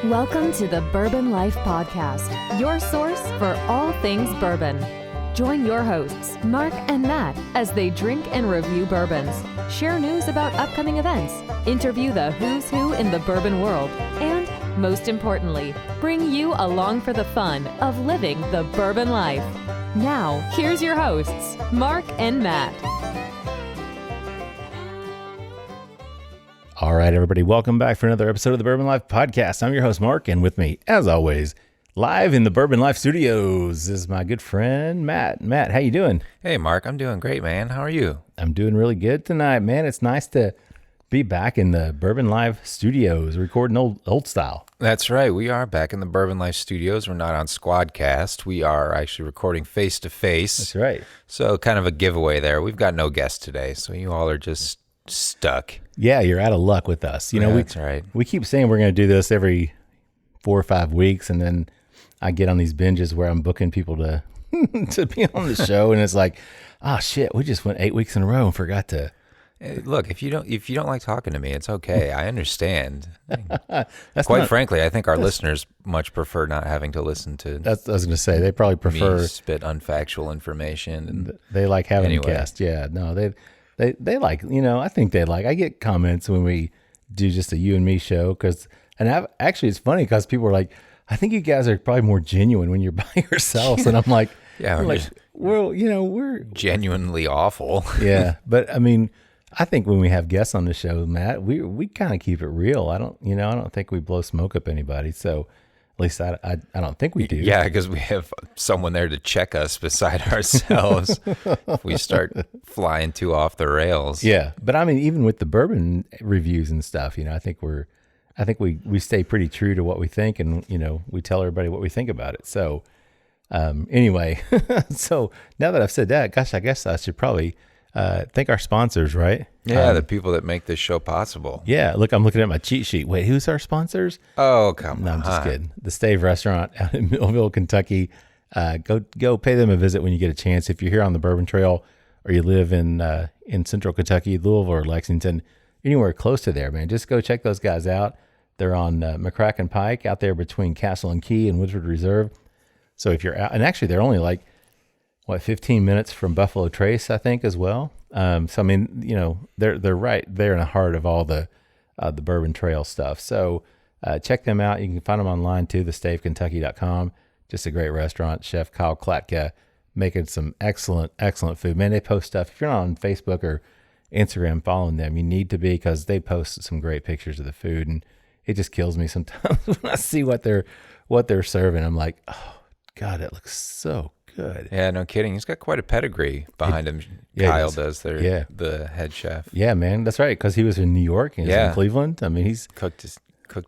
Welcome to the Bourbon Life Podcast, your source for all things bourbon. Join your hosts, Mark and Matt, as they drink and review bourbons, share news about upcoming events, interview the who's who in the bourbon world, and, most importantly, bring you along for the fun of living the bourbon life. Now, here's your hosts, Mark and Matt. All right, everybody, welcome back for another episode of the Bourbon Life Podcast. I'm your host, Mark, and with me, as always, live in the Bourbon Life Studios is my good friend, Matt. Matt, how you doing? Hey, Mark, I'm doing great, man. How are you? I'm doing really good tonight, man. It's nice to be back in the Bourbon Life Studios, recording old style. That's right. We are back in the Bourbon Life Studios. We're not on Squadcast. We are actually recording face-to-face. That's right. So kind of a giveaway there. We've got no guest today, so you all are just stuck. Yeah, you're out of luck with us. You know, that's right. We keep saying we're going to do this every 4 or 5 weeks, and then I get on these binges where I'm booking people to to be on the show, and it's like, oh shit, we just went 8 weeks in a row and forgot to. Hey, look, if you don't like talking to me, it's okay. I understand. Quite frankly, I think our listeners much prefer not having to listen to. That's I was going to say. They probably prefer me spit unfactual information, and they like having a guest. Yeah, no, they like. You know, I think they like. I get comments when we do just a you and me show actually it's funny because people are like, I think you guys are probably more genuine when you're by yourselves, and I'm like, yeah, we're genuinely awful. Yeah, but I mean, I think when we have guests on the show, Matt, we kind of keep it real. I don't think we blow smoke up anybody. So at least I don't think we do. Yeah, because we have someone there to check us beside ourselves if we start flying too off the rails. Yeah, but I mean, even with the bourbon reviews and stuff, I think we stay pretty true to what we think, and we tell everybody what we think about it. So anyway, so now that I've said that, gosh, I guess I should probably thank our sponsors, right? Yeah, the people that make this show possible. Yeah, look, I'm looking at my cheat sheet. Wait, who's our sponsors? Oh, come on. No, I'm just kidding. The Stave Restaurant out in Millville, Kentucky. Go pay them a visit when you get a chance. If you're here on the Bourbon Trail or you live in Central Kentucky, Louisville or Lexington, anywhere close to there, man, just go check those guys out. They're on McCracken Pike out there between Castle and Key and Woodford Reserve. So if you're out, and actually they're only like, 15 minutes from Buffalo Trace, I think, as well. So I mean, they're right there in the heart of all the Bourbon Trail stuff. So check them out. You can find them online too, thestavekentucky.com. Just a great restaurant. Chef Kyle Klatka making some excellent food. Man, they post stuff. If you're not on Facebook or Instagram following them, you need to be, because they post some great pictures of the food, and it just kills me sometimes when I see what they're serving. I'm like, oh God, that looks so good. Yeah, no kidding. He's got quite a pedigree behind him. Yeah, Kyle does. The head chef. Yeah, man, that's right. Because he was in New York and he's in Cleveland. I mean, he's cooked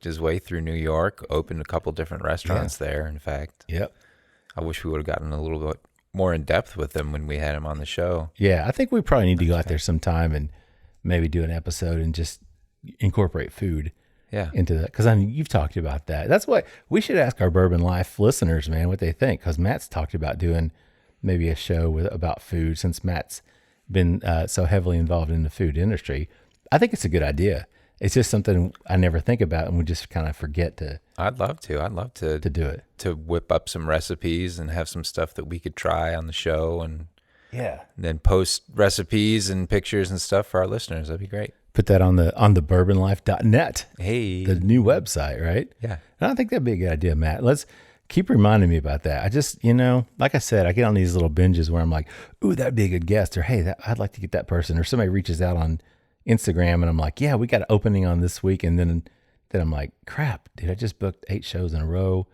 his way through New York. Opened a couple different restaurants there. In fact. Yep. I wish we would have gotten a little bit more in depth with him when we had him on the show. Yeah, I think we probably need to go out there sometime and maybe do an episode and just incorporate food. Yeah. Into that, because I mean, you've talked about that. That's what we should ask our Bourbon Life listeners, man, what they think. Because Matt's talked about doing maybe a show about food, since Matt's been so heavily involved in the food industry. I think it's a good idea. It's just something I never think about, and we just kind of forget to. I'd love to do it, to whip up some recipes and have some stuff that we could try on the show, and then post recipes and pictures and stuff for our listeners. That'd be great. Put that on the bourbonlife.net. Hey, the new website, right? Yeah. And I think that'd be a good idea, Matt. Let's keep reminding me about that. I just, like I said, I get on these little binges where I'm like, ooh, that'd be a good guest, or hey, I'd like to get that person, or somebody reaches out on Instagram and I'm like, yeah, we got an opening on this week, and then I'm like, crap, dude, I just booked 8 shows in a row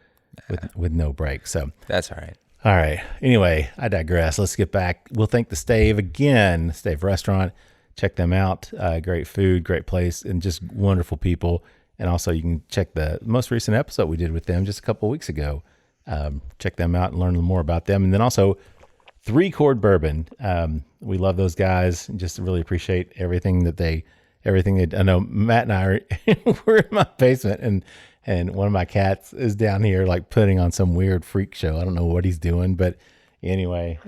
with no break. So that's all right. All right. Anyway, I digress. Let's get back. We'll thank the Stave again, Stave Restaurant. Check them out. Great food, great place, and just wonderful people. And also you can check the most recent episode we did with them just a couple of weeks ago. Check them out and learn more about them. And then also 3 Chord Bourbon. We love those guys and just really appreciate everything they I know Matt and I we're in my basement, and one of my cats is down here like putting on some weird freak show. I don't know what he's doing, but anyway,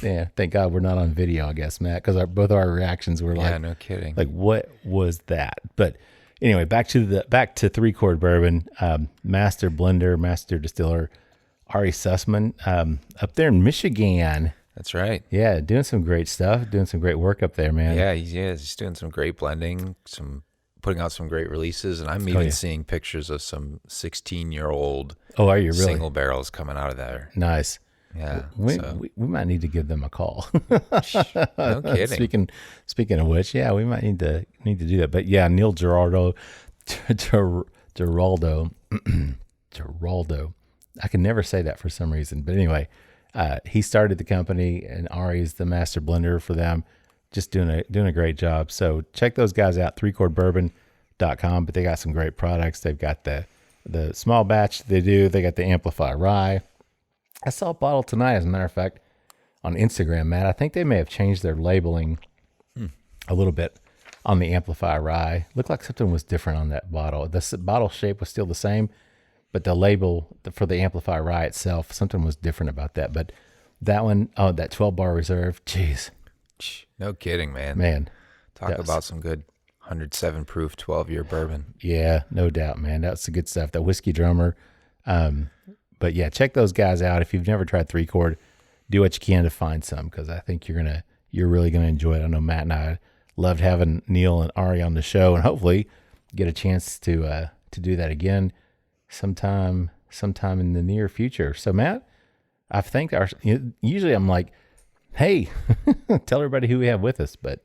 yeah, thank God we're not on video, I guess, Matt, because both our reactions were like, yeah, no kidding. Like, what was that? But Anyway, back to 3 Chord Bourbon, master blender, master distiller, Ari Sussman, up there in Michigan. That's right. Yeah, doing some great stuff, doing some great work up there, man. Yeah, he's doing some great blending, putting out some great releases, and I'm even seeing pictures of some 16-year-old are you really? Single barrels coming out of there. Nice. Yeah, we might need to give them a call. No kidding. Speaking of which, yeah, we might need to do that. But yeah, Neil Giraldo, Giraldo. I can never say that for some reason. But anyway, he started the company, and Ari's the master blender for them. Just doing a great job. So check those guys out, 3chordbourbon.com. But they got some great products. They've got the small batch they do. They got the Amplify Rye. I saw a bottle tonight, as a matter of fact, on Instagram, Matt. I think they may have changed their labeling a little bit on the Amplify Rye. Looked like something was different on that bottle. The bottle shape was still the same, but the label for the Amplify Rye itself, something was different about that. But that one, that 12-bar reserve, jeez. No kidding, man. Man. Talk about some good 107 proof 12-year bourbon. Yeah, no doubt, man. That's the good stuff. That Whiskey Drummer. But yeah, check those guys out. If you've never tried 3 Chord, do what you can to find some, because I think you're really gonna enjoy it. I know Matt and I loved having Neil and Ari on the show, and hopefully get a chance to do that again sometime in the near future. So Matt, I think usually I'm like, hey, tell everybody who we have with us, but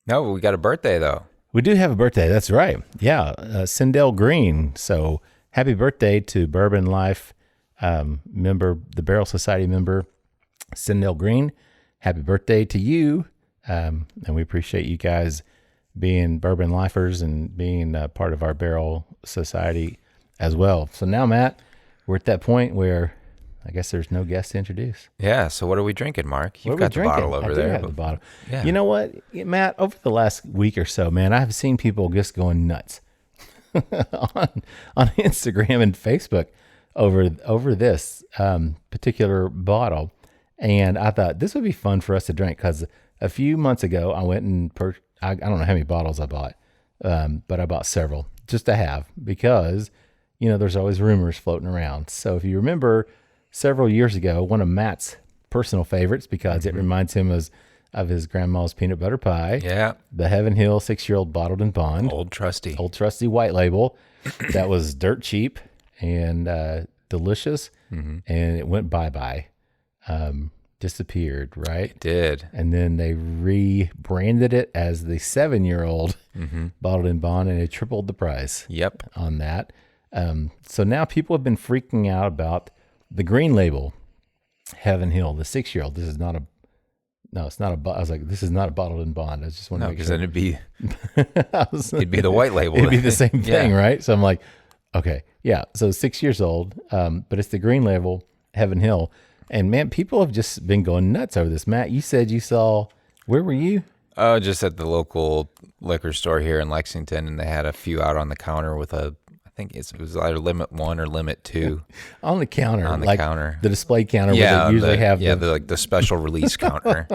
no, we got a birthday though. We do have a birthday. That's right. Yeah, Sindel Green. So happy birthday to Bourbon Life member, the Barrel Society member, Sindel Green. Happy birthday to you. And we appreciate you guys being Bourbon Lifers and being part of our Barrel Society as well. So now, Matt, we're at that point where I guess there's no guest to introduce. Yeah. So what are we drinking, Mark? You've got the bottle over there. I do have the bottle. Yeah. You know what, Matt? Over the last week or so, man, I've seen people just going nuts on Instagram and Facebook over this particular bottle, and I thought this would be fun for us to drink, because a few months ago I went and I don't know how many bottles I bought, but I bought several just to have, because there's always rumors floating around. So if you remember, several years ago, one of Matt's personal favorites, because it reminds him of his grandma's peanut butter pie. Yeah. The Heaven Hill 6-year-old bottled in bond. Old trusty white label. That was dirt cheap and delicious. And it went bye-bye. Disappeared, right? It did. And then they rebranded it as the 7-year-old bottled in bond, and it tripled the price. Yep. On that. So now people have been freaking out about the Green Label Heaven Hill, the 6-year-old. This is not a No, it's not a. I was like, this is not a bottled in bond. I just want to make sure. No, because then it'd be the white label. It'd be the same thing, right? So I'm like, okay, yeah. So 6 years old, but it's the Green Label Heaven Hill, and man, people have just been going nuts over this. Matt, you said you saw. Where were you? Just at the local liquor store here in Lexington, and they had a few out on the counter with a. I think it was either limit 1 or limit 2 on the counter. On the like counter, the display counter. Yeah, where they usually have the special release counter.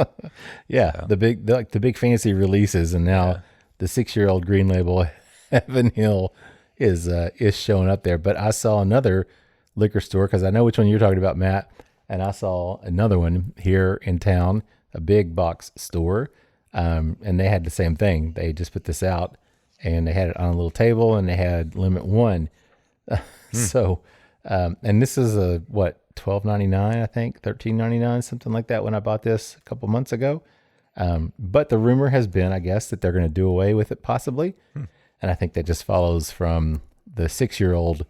Yeah, the big fancy releases, and now the 6-year-old Green Label Heaven Hill is showing up there. But I saw another liquor store, because I know which one you're talking about, Matt, and I saw another one here in town, a big box store, and they had the same thing. They just put this out. And they had it on a little table, and they had limit 1. So, and this is a, $12.99, I think, $13.99, something like that when I bought this a couple months ago. But the rumor has been, I guess, that they're going to do away with it possibly. And I think that just follows from the 6-year-old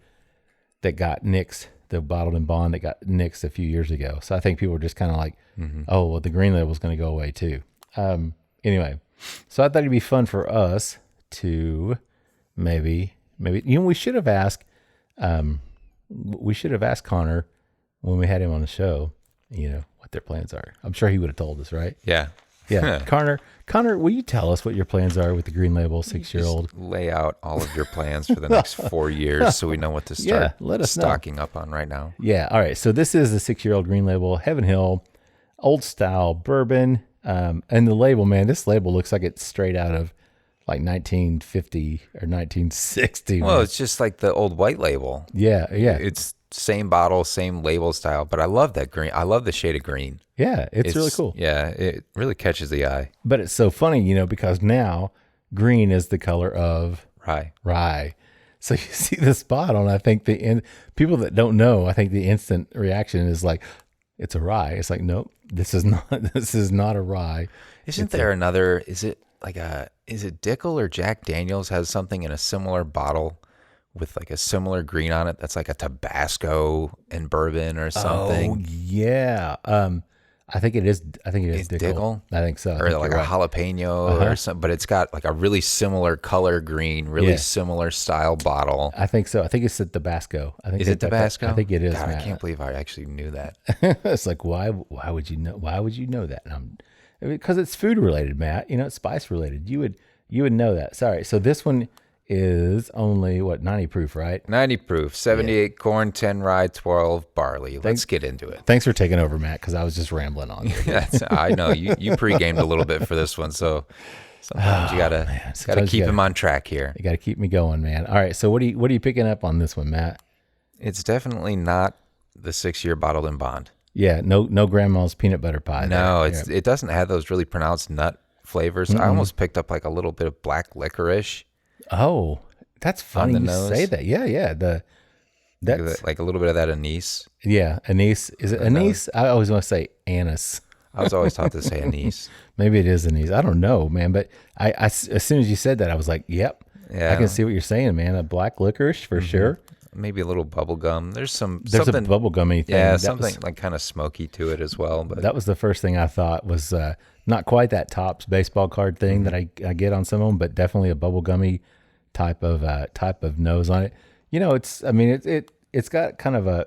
that got nixed, the bottled in bond that got nixed a few years ago. So I think people were just kind of like, oh, well, the Green Label is going to go away too. Anyway, so I thought it'd be fun for us to maybe we should have asked Connor when we had him on the show, what their plans are. I'm sure he would have told us, right? Yeah. Connor, will you tell us what your plans are with the Green Label 6-year-old? Lay out all of your plans for the next 4 years so we know what to start let us stocking up on right now. Yeah. All right. So this is the 6-year-old Green Label Heaven Hill old style bourbon. And the label, man, this label looks like it's straight out of like 1950 or 1960. Well, man. it's just like the old white label. Yeah. It's same bottle, same label style, but I love that green. I love the shade of green. Yeah, it's really cool. Yeah, it really catches the eye. But it's so funny, because now green is the color of rye. So you see this bottle, and I think people that don't know, I think the instant reaction is like, it's a rye. It's like, nope, this is not a rye. Isn't there another? Is it Dickel or Jack Daniels has something in a similar bottle with like a similar green on it? That's like a Tabasco and bourbon or something. Oh yeah. I think it is Dickel. I think so. Or like a jalapeno or something, but it's got like a really similar color green, really similar style bottle. I think so. I think it's the Tabasco. Is it Tabasco? I think it is. God, Matt. I can't believe I actually knew that. It's like, why would you know? Why would you know that? Because it's food related, Matt. It's spice related. You would know that. Sorry. So this one is only 90 proof, right? 90 proof, 78 corn, 10 rye, 12 barley. Let's get into it. Thanks for taking over, Matt, because I was just rambling on. I know you pre-gamed a little bit for this one, so sometimes you gotta keep him on track here. You gotta keep me going, man. All right, so what are you picking up on this one, Matt? It's definitely not the 6-year bottled in bond. Yeah, no grandma's peanut butter pie. No, it doesn't have those really pronounced nut flavors. I almost picked up like a little bit of black licorice. Oh, that's funny you say that. Yeah. That's like a little bit of that anise. Yeah, anise. Is it anise? I always want to say anise. I was always taught to say anise. Maybe it is anise. I don't know, man. But I as soon as you said that, I was like, yep. Yeah, I can see what you're saying, man. A black licorice for sure. Maybe a little bubble gum. There's a bubble gummy thing. Yeah, something like kind of smoky to it as well. But that was the first thing I thought was not quite that Topps baseball card thing that I get on some of them, but definitely a bubble gummy type of nose on it. It's got kind of I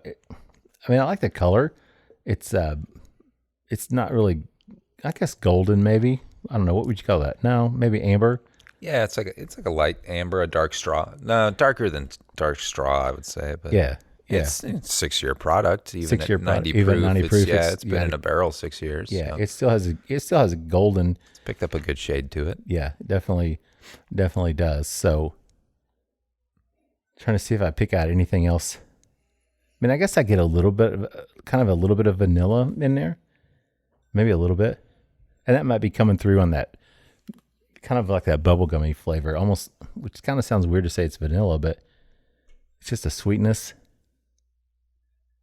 like the color. It's not really, I guess, golden maybe. I don't know, what would you call that? No, maybe amber. Yeah, it's like a light amber, a dark straw. No, darker than dark straw, I would say. But yeah. It's 6-year product, even 6-year at 90 product, proof. Even 90 proof. It's been in a barrel 6 years. Yeah, so. it still has a golden. It's picked up a good shade to it. Yeah, definitely does. So, trying to see if I pick out anything else. I mean, I guess I get a little bit of vanilla in there, maybe a little bit, and that might be coming through on that kind of like that bubblegummy flavor, almost, which kind of sounds weird to say it's vanilla, but it's just a sweetness.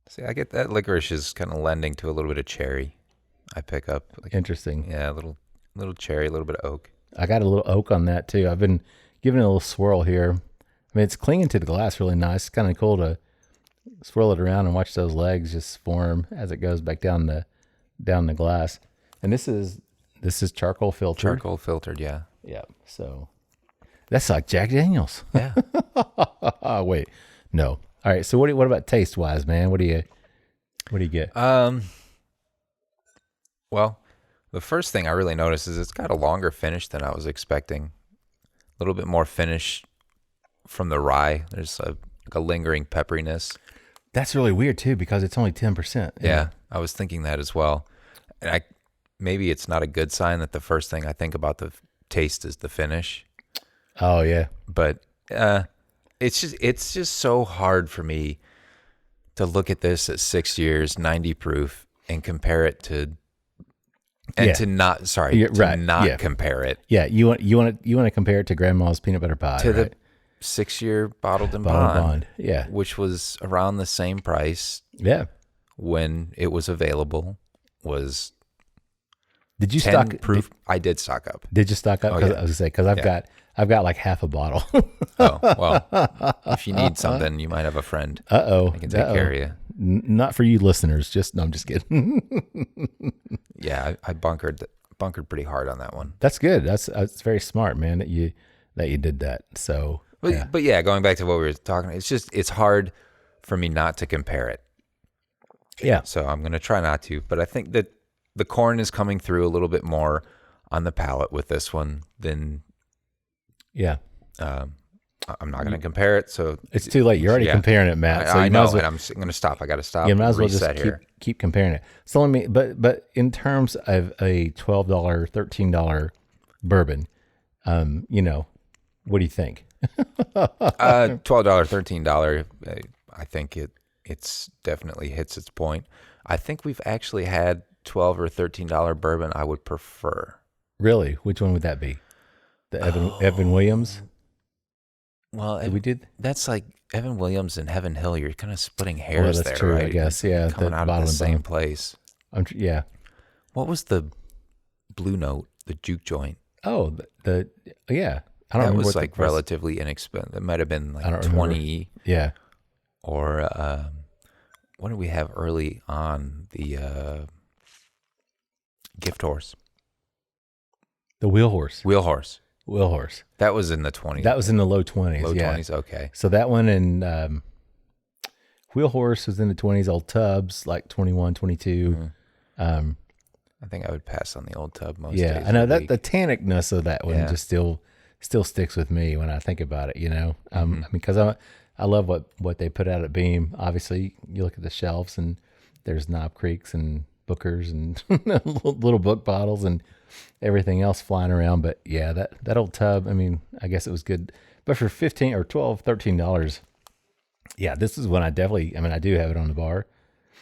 See, I get that licorice is kind of lending to a little bit of cherry. I pick up. Interesting. Yeah, a little cherry, a little bit of oak. I got a little oak on that too. I've been giving it a little swirl here. I mean, it's clinging to the glass really nice. It's kind of cool to swirl it around and watch those legs just form as it goes back down the glass. And this is charcoal filtered. Charcoal filtered, yeah. Yeah. So that's like Jack Daniels. Yeah. Wait, no. All right. So what about taste wise, man? What do you get? Well, the first thing I really noticed is it's got a longer finish than I was expecting. A little bit more finish from the rye. There's a lingering pepperiness. That's really weird too, because it's only 10%. Yeah, I was thinking that as well. And maybe it's not a good sign that the first thing I think about the taste is the finish. Oh yeah. But it's just so hard for me to look at this at 6 years, 90 proof, and compare it to. And to not compare it. Yeah, you want to compare it to Grandma's peanut butter pie to the 6-year bottled in bond. Yeah, which was around the same price. Yeah, when it was available. Did you stock proof? I did stock up. Did you stock up? Oh, yeah. I was gonna say because I've got like half a bottle. Oh well, if you need something, you might have a friend. I can take care of you. Not for you listeners. No, I'm just kidding. Yeah, I bunkered pretty hard on that one. That's good. That's very smart, man. That you did that. So, but yeah, going back to what we were talking, it's hard for me not to compare it. Yeah. So I'm gonna try not to, but I think that the corn is coming through a little bit more on the palate with this one than. Yeah. I'm not going to compare it, so it's too late. You're already comparing it, Matt. So I know, and I'm going to stop. I got to stop. You might as well just keep comparing it. So but in terms of a $12, $13 bourbon, What do you think? $12, $13. I think it's definitely hits its point. I think we've actually had $12 or $13 bourbon I would prefer. Really? Which one would that be? The Evan Williams? Well, we did. That's like Evan Williams and Heaven Hill. You're kind of splitting hairs that's there, true, right? I guess. Yeah, coming out of the same place. Yeah. What was the Blue Note, the juke joint? Oh, yeah. I don't that remember was what like relatively inexpensive. It might have been like 20. Remember. Yeah. Or what did we have early on? The Gift Horse. The Wheel Horse. Wheel Horse. That was in the 20s. That was in the low 20s. Low yeah. 20s, okay. So that one and Wheel Horse was in the 20s. Old Tubs, like 21, 22. Mm-hmm. I think I would pass on the Old Tub most days. Yeah, I know that the tannicness of that one just still sticks with me when I think about it, because I love what they put out at Beam. Obviously, you look at the shelves and there's Knob Creeks and Bookers and little book bottles and everything else flying around. But yeah, that Old Tub, I guess it was good. But for $15 or $12, $13, yeah, this is when I definitely, I do have it on the bar.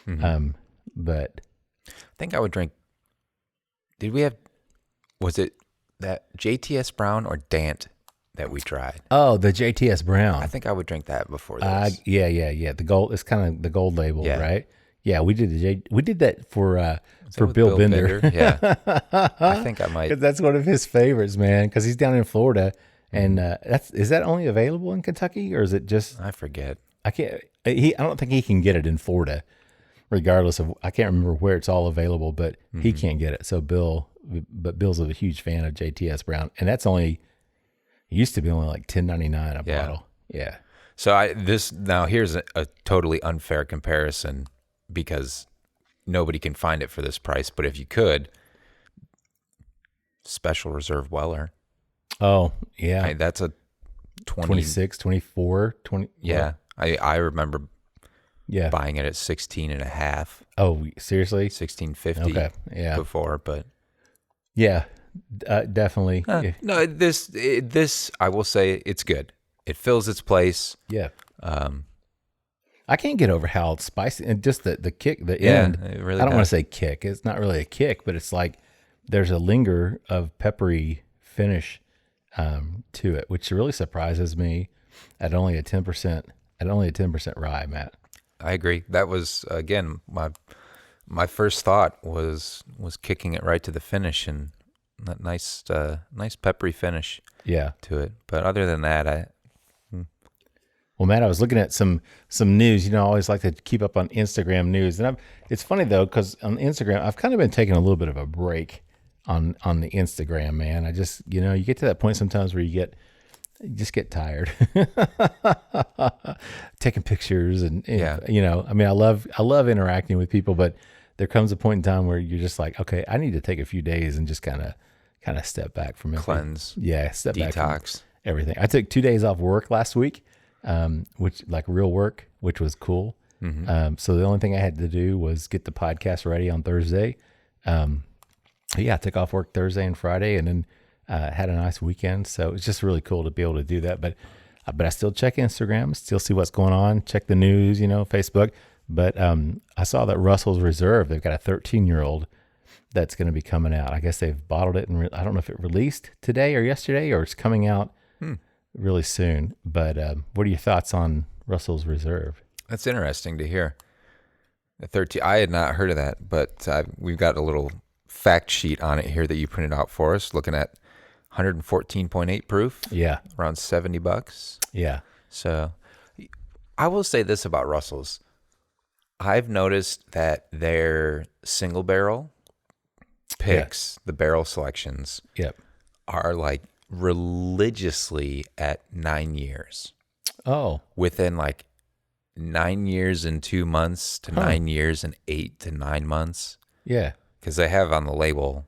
Mm-hmm. But I think I would drink, was it that JTS Brown or Dant that we tried? Oh, the JTS Brown. I think I would drink that before this. Yeah. The gold, it's kind of the gold label, right? Yeah, we did that for Bill Bender. Yeah, I think I might. That's one of his favorites, man. Because he's down in Florida, and is that only available in Kentucky, or is it just? I forget. I don't think he can get it in Florida, regardless of. I can't remember where it's all available, but he can't get it. So Bill's a huge fan of JTS Brown, and that's only. It used to be only like $10.99 a bottle. Yeah. So now here's a totally unfair comparison. Because nobody can find it for this price. But if you could, Special Reserve Weller. Oh, yeah. That's a 26, 24, 20. Yeah. I remember buying it at 16 and a half. Oh, seriously? $16.50 okay. Yeah. before, but. Yeah, definitely. No, this, I will say it's good. It fills its place. Yeah. I can't get over how it's spicy and just the kick, the end. It really I don't want to say kick. It's not really a kick, but it's like there's a linger of peppery finish to it, which really surprises me at only a 10% rye, Matt. I agree. That was again my first thought was kicking it right to the finish and that nice peppery finish. To it. But other than that, Well, Matt, I was looking at some news. I always like to keep up on Instagram news, and it's funny though because on Instagram, I've kind of been taking a little bit of a break on the Instagram. Man, I just you get to that point sometimes where you just get tired taking pictures and I love interacting with people, but there comes a point in time where you're just like, okay, I need to take a few days and just kind of step back from it. Cleanse, step detox, back from everything. I took 2 days off work last week. Which like real work, which was cool. Mm-hmm. So the only thing I had to do was get the podcast ready on Thursday. I took off work Thursday and Friday and then, had a nice weekend. So it's just really cool to be able to do that. But I still check Instagram, still see what's going on, check the news, Facebook. But, I saw that Russell's Reserve, they've got a 13-year-old that's going to be coming out. I guess they've bottled it and I don't know if it released today or yesterday or it's coming out really soon. But what are your thoughts on Russell's Reserve? That's interesting to hear. The 13, I had not heard of that, but we've got a little fact sheet on it here that you printed out for us, looking at 114.8 proof. Yeah, around $70. Yeah. So I will say this about Russell's. I've noticed that their single barrel picks, the barrel selections, are like religiously at 9 years. Oh. Within like 9 years and 2 months to 9 years and 8 to 9 months. Yeah. Because they have on the label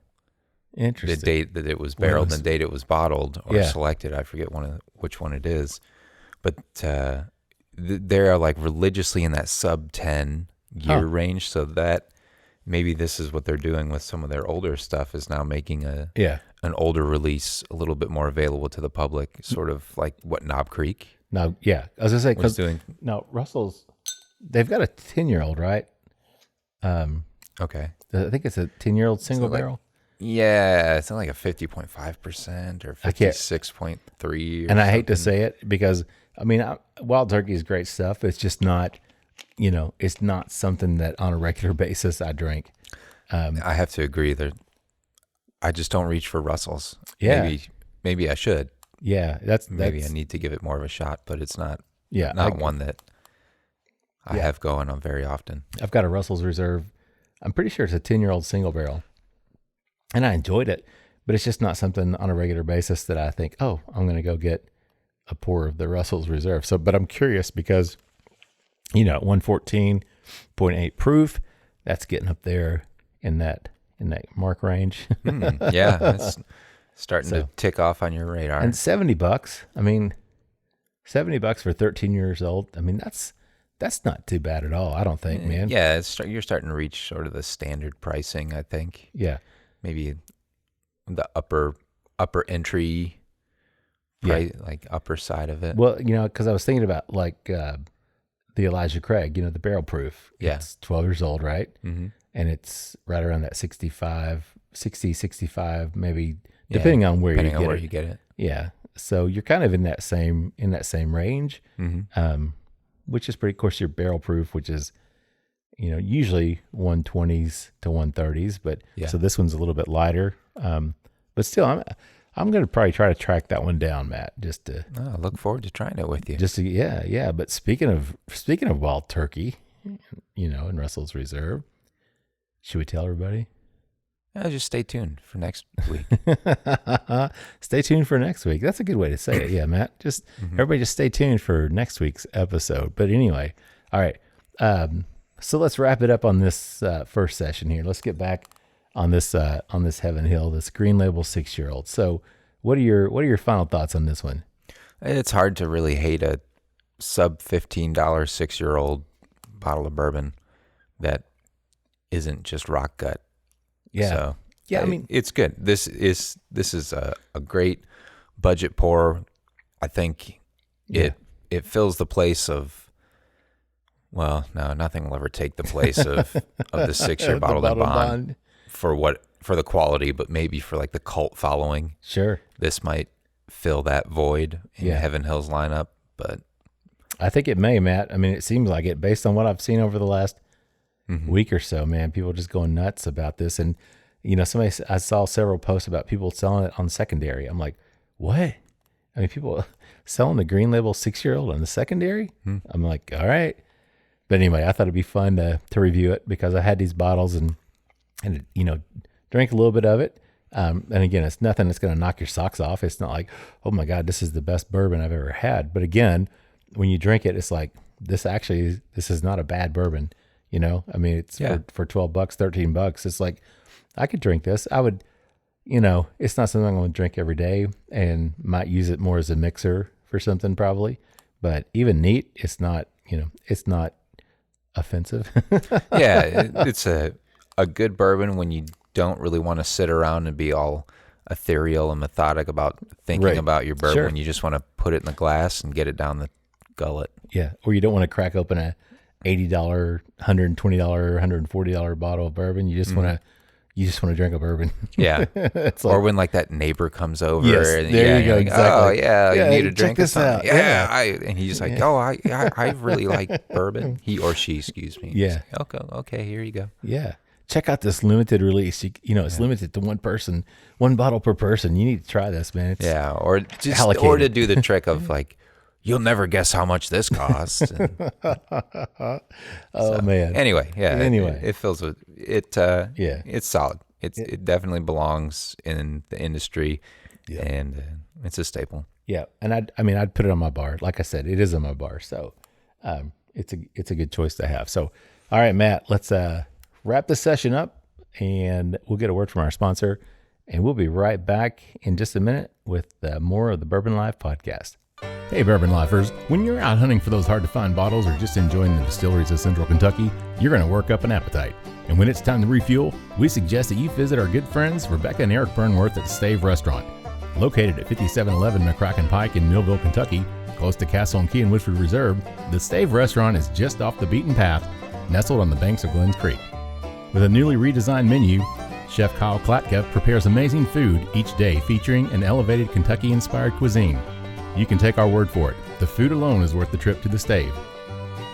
the date that it was barreled and the date it was bottled or selected. I forget which one it is. But they're like religiously in that sub 10 year range. So that maybe this is what they're doing with some of their older stuff, is now making an older release a little bit more available to the public, sort of like what Knob Creek. No, yeah. I was going to say, because Russell's, they've got a 10-year-old, right? Okay. I think it's a 10-year-old single barrel. Yeah, it's not like a 50.5% or 56.3. And I hate to say it because, I mean, Wild Turkey is great stuff. It's just not, it's not something that on a regular basis I drink. I have to agree that I just don't reach for Russell's. Yeah. Maybe I should. Yeah. Maybe I need to give it more of a shot, but it's not, one that I have going on very often. I've got a Russell's Reserve. I'm pretty sure it's a 10-year-old single barrel. And I enjoyed it, but it's just not something on a regular basis that I think, oh, I'm going to go get a pour of the Russell's Reserve. So, but I'm curious because, 114.8 proof, that's getting up there in that mark range. It's starting to tick off on your radar. And $70. I mean, $70 for 13 years old. I mean, that's not too bad at all. I don't think, man. Yeah, you're starting to reach sort of the standard pricing, I think. Yeah. Maybe the upper entry price, like upper side of it. Well, because I was thinking about like the Elijah Craig, the barrel proof. Yeah. It's 12 years old, right? Mm-hmm. And it's right around that 60, 65, maybe, depending on where you get it. Yeah. So you're kind of in that same range, which is pretty, of course, your barrel proof, which is, usually 120s to 130s, but so this one's a little bit lighter. But still, I'm going to probably try to track that one down, Matt, just to. I look forward to trying it with you. Yeah. But speaking of Wild Turkey, and Russell's Reserve, should we tell everybody? Just stay tuned for next week. Stay tuned for next week. That's a good way to say it. Yeah, Matt. Just everybody just stay tuned for next week's episode. But anyway, all right. So let's wrap it up on this first session here. Let's get back on this Heaven Hill, this Green Label 6-year-old. So what are your final thoughts on this one? It's hard to really hate a sub $15 6-year-old bottle of bourbon that isn't just rock gut. Yeah. So I mean, it's good. This is a great budget pour. I think it fills the place of. Well, no, nothing will ever take the place of the 6-year bottled in bond for the quality, but maybe for like the cult following. Sure. This might fill that void in Heaven Hill's lineup, but I think it may, Matt. I mean, it seems like it based on what I've seen over the last week or so, man. People just going nuts about this. And, I saw several posts about people selling it on secondary. I'm like, what? I mean, people selling the Green Label 6-year-old on the secondary? I'm like, all right. But anyway, I thought it'd be fun to review it because I had these bottles and drink a little bit of it. And again, it's nothing that's going to knock your socks off. It's not like, oh my God, this is the best bourbon I've ever had. But again, when you drink it, it's like, this is not a bad bourbon. I mean, it's for $12, $13. It's like, I could drink this. I would, it's not something I'm going to drink every day and might use it more as a mixer for something probably. But even neat, it's not offensive. It's a good bourbon when you don't really want to sit around and be all ethereal and methodic about thinking about your bourbon. Sure. You just want to put it in the glass and get it down the gullet. Yeah. Or you don't want to crack open a $80, $120, $140 bottle of bourbon. You just want to drink a bourbon. Yeah. Or when like that neighbor comes over. Yes, and, there you go. Like, exactly. Oh yeah. You need a drink this out. And he's just like, I really like bourbon. He or she, excuse me. Yeah. Like, okay, here you go. Yeah. Check out this limited release. It's limited to one person, one bottle per person. You need to try this, man. It's or to do the trick of like, you'll never guess how much this costs. Man. Anyway, it fills with it. It's solid. It definitely belongs in the industry, and it's a staple. Yeah, and I'd put it on my bar. Like I said, it is on my bar, so it's a good choice to have. So, all right, Matt, let's wrap this session up, and we'll get a word from our sponsor, and we'll be right back in just a minute with more of the Bourbon Life Podcast. Hey, Bourbon Lifers. When you're out hunting for those hard-to-find bottles or just enjoying the distilleries of Central Kentucky, you're going to work up an appetite. And when it's time to refuel, we suggest that you visit our good friends Rebecca and Eric Burnworth at the Stave Restaurant. Located at 5711 McCracken Pike in Millville, Kentucky, close to Castle and Key and Woodford Reserve, the Stave Restaurant is just off the beaten path, nestled on the banks of Glens Creek. With a newly redesigned menu, Chef Kyle Klatka prepares amazing food each day featuring an elevated Kentucky-inspired cuisine. You can take our word for it. The food alone is worth the trip to the Stave.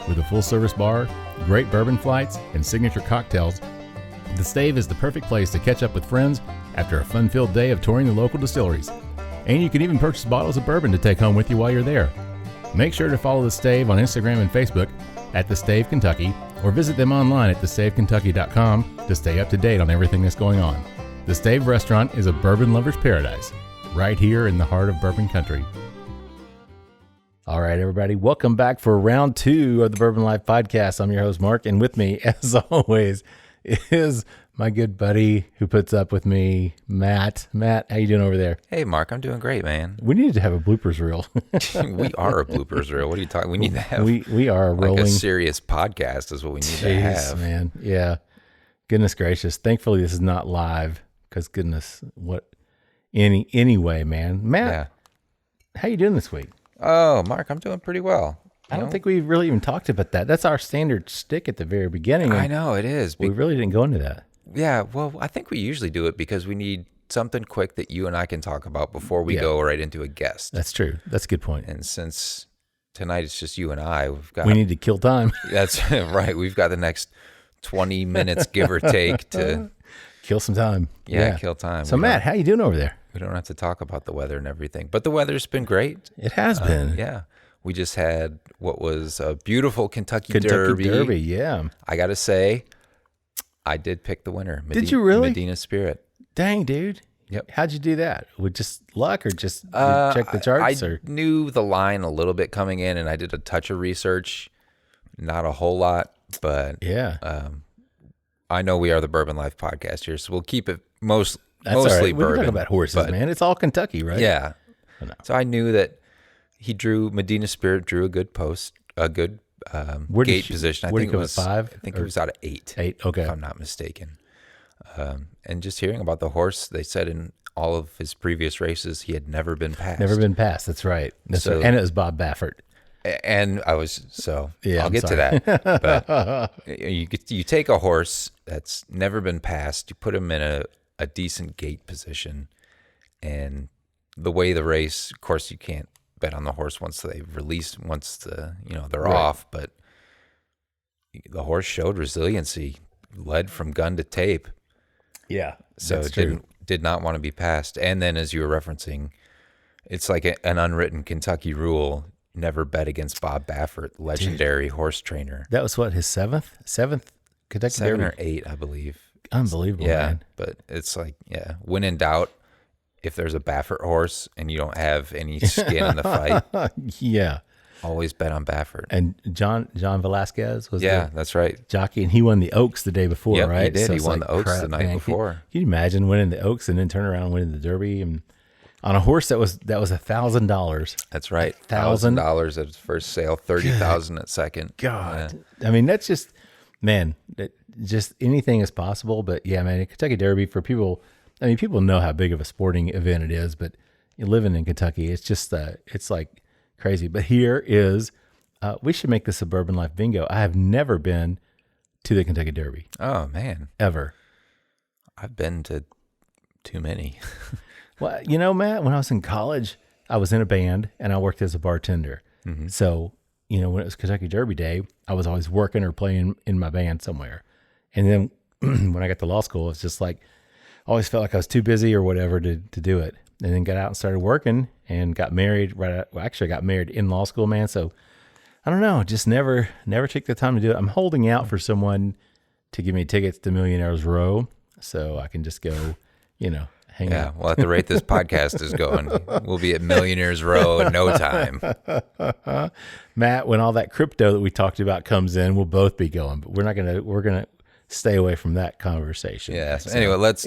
With a full-service bar, great bourbon flights, and signature cocktails, the Stave is the perfect place to catch up with friends after a fun-filled day of touring the local distilleries. And you can even purchase bottles of bourbon to take home with you while you're there. Make sure to follow the Stave on Instagram and Facebook at The Stave Kentucky, or visit them online at thestavekentucky.com to stay up to date on everything that's going on. The Stave Restaurant is a bourbon lover's paradise, right here in the heart of bourbon country. All right, everybody, welcome back for round 2 of the Bourbon Life Podcast. I'm your host, Mark, and with me, as always, is my good buddy who puts up with me, Matt. Matt, how you doing over there? Hey, Mark, I'm doing great, man. We need to have a bloopers reel. We are a bloopers reel. What are you talking? We need to have. We are rolling. Like a serious podcast is what we need to have, man. Yeah. Goodness gracious. Thankfully, this is not live because goodness, anyway, man. Matt, How you doing this week? Oh, Mark, I'm doing pretty well. I don't think we really even talked about that. That's our standard stick at the very beginning. I know it is. We really didn't go into that. Yeah, well, I think we usually do it because we need something quick that you and I can talk about before we go right into a guest. That's true. That's a good point. And since tonight it's just you and I, we need to kill time. That's right. We've got the next 20 minutes, give or take, to kill some time. Yeah, kill time. So, Matt, how you doing over there? We don't have to talk about the weather and everything, but the weather's been great. It has been. Yeah. We just had what was a beautiful Kentucky Derby. Yeah. I got to say, I did pick the winner. Did you really? Medina Spirit. Dang, dude. Yep. How'd you do that? With just luck or just check the charts? I knew the line a little bit coming in, and I did a touch of research. Not a whole lot, but I know we are the Bourbon Life Podcast here, so we'll keep it mostly right. We bourbon. can talk about horses, man. It's all Kentucky, right? Yeah. So I knew that Medina Spirit drew a good gate position. I think it was 5. I think it was out of 8. 8, okay. If I'm not mistaken. And just hearing about the horse, they said in all of his previous races, he had never been passed. Never been passed. That's right. Right. And it was Bob Baffert. And I'll get to that. But you take a horse that's never been passed, you put him in a decent gate position, and the way the race, of course, you can't bet on the horse once they're off, but the horse showed resiliency, led from gun to tape. Yeah. So it did not want to be passed. And then, as you were referencing, it's like an unwritten Kentucky rule: never bet against Bob Baffert, legendary horse trainer. That was what, his seventh Kentucky 7 Derby? or 8, I believe. Unbelievable, yeah, man. But it's like, when in doubt, if there's a Baffert horse and you don't have any skin in the fight, always bet on Baffert. And John Velasquez was that's right, jockey, and he won the Oaks the day before, right? He did. So he won the Oaks the night before. Can you imagine winning the Oaks and then turn around and winning the Derby and on a horse that was $1,000? That's right, $1,000 at first sale, $30,000 at second. God, I mean, that's just, man, just anything is possible. But yeah, man, a Kentucky Derby for people. I mean, people know how big of a sporting event it is, but living in Kentucky, it's just it's like crazy. But here is, we should make this a Bourbon Life bingo. I have never been to the Kentucky Derby. Oh man, ever. I've been to too many. Well, Matt, when I was in college, I was in a band and I worked as a bartender. Mm-hmm. So, when it was Kentucky Derby Day, I was always working or playing in my band somewhere. And then when I got to law school, it's just like, I always felt like I was too busy or whatever to do it. And then got out and started working and got married I got married in law school, man. So I don't know, just never took the time to do it. I'm holding out for someone to give me tickets to Millionaires Row so I can just go, hang out. Well, at the rate this podcast is going, we'll be at Millionaires Row in no time. Matt, when all that crypto that we talked about comes in, we'll both be going, but we're going to stay away from that conversation. Yeah. So anyway, let's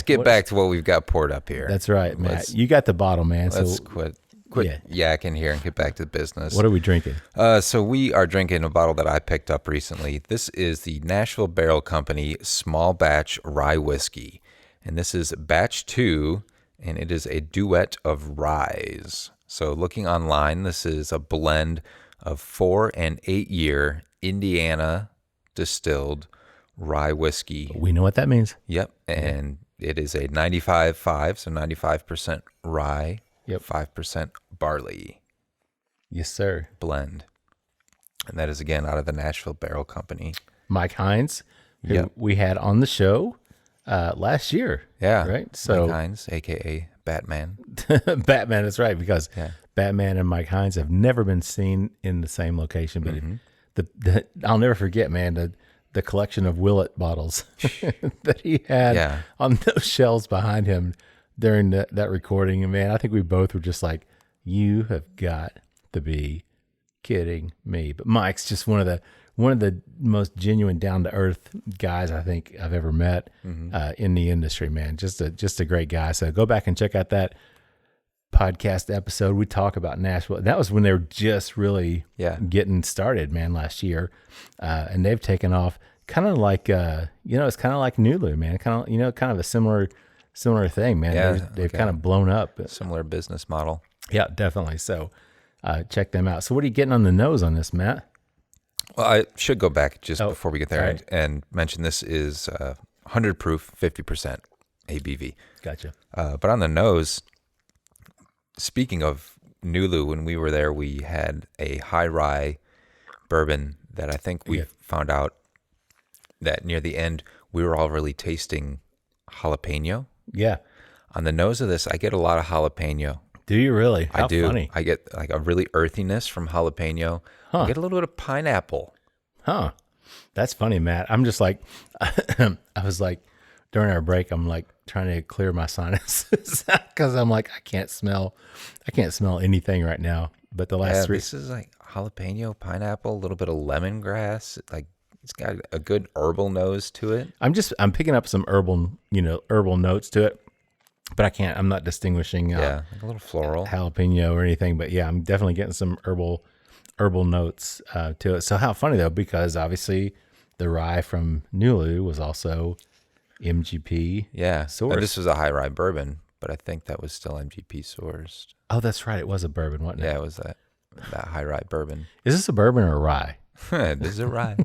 get back to what we've got poured up here. That's right, Matt. You got the bottle, man. Let's quit Quick yak in here and get back to business. What are we drinking? So we are drinking a bottle that I picked up recently. This is the Nashville Barrel Company Small Batch Rye Whiskey. And this is batch 2, and it is a duet of ryes. So looking online, this is a blend of 4 and 8 year Indiana distilled rye whiskey. We know what that means. Yep. And it is a 95.5, so 95% rye, 5% barley. Yes, sir. Blend. And that is, again, out of the Nashville Barrel Company. Mike Hines, who we had on the show last year. Yeah. Right? So Mike Hines, a.k.a. Batman. Batman, that's right, because Batman and Mike Hines have never been seen in the same location. But I'll never forget, man, the collection of Willet bottles that he had on those shelves behind him during that recording. And man, I think we both were just like, you have got to be kidding me. But Mike's just one of the most genuine, down to earth guys I think I've ever met in the industry, man. Just a great guy. So go back and check out that podcast episode. We talk about Nashville. That was when they were just really getting started, man, last year. And they've taken off kind of like, it's kind of like Nulu, man. Kind of a similar thing, man. Yeah, they've kind of blown up. Similar business model. Yeah, definitely. So check them out. So what are you getting on the nose on this, Matt? Well, I should go back just before we get there and mention this is 100 proof, 50% ABV. Gotcha. But on the nose, speaking of Nulu, when we were there, we had a high rye bourbon that I think we found out that near the end, we were all really tasting jalapeno. Yeah. On the nose of this, I get a lot of jalapeno. Do you really? How I do. Funny. I get like a really earthiness from jalapeno. I get a little bit of pineapple. Huh. That's funny, Matt. I'm just like, I was like, during our break, I'm like trying to clear my sinuses because I'm like, I can't smell anything right now. But the last 3. This is like jalapeno, pineapple, a little bit of lemongrass. Like it's got a good herbal nose to it. I'm picking up some herbal notes to it, but I'm not distinguishing like a little floral jalapeno or anything, but I'm definitely getting some herbal notes to it. So how funny though, because obviously the rye from Nulu was also MGP sourced. And this was a high rye bourbon, but I think that was still MGP sourced. Oh, that's right. It was a bourbon, wasn't it? Yeah, it was that high rye bourbon. Is this a bourbon or a rye? This is a rye.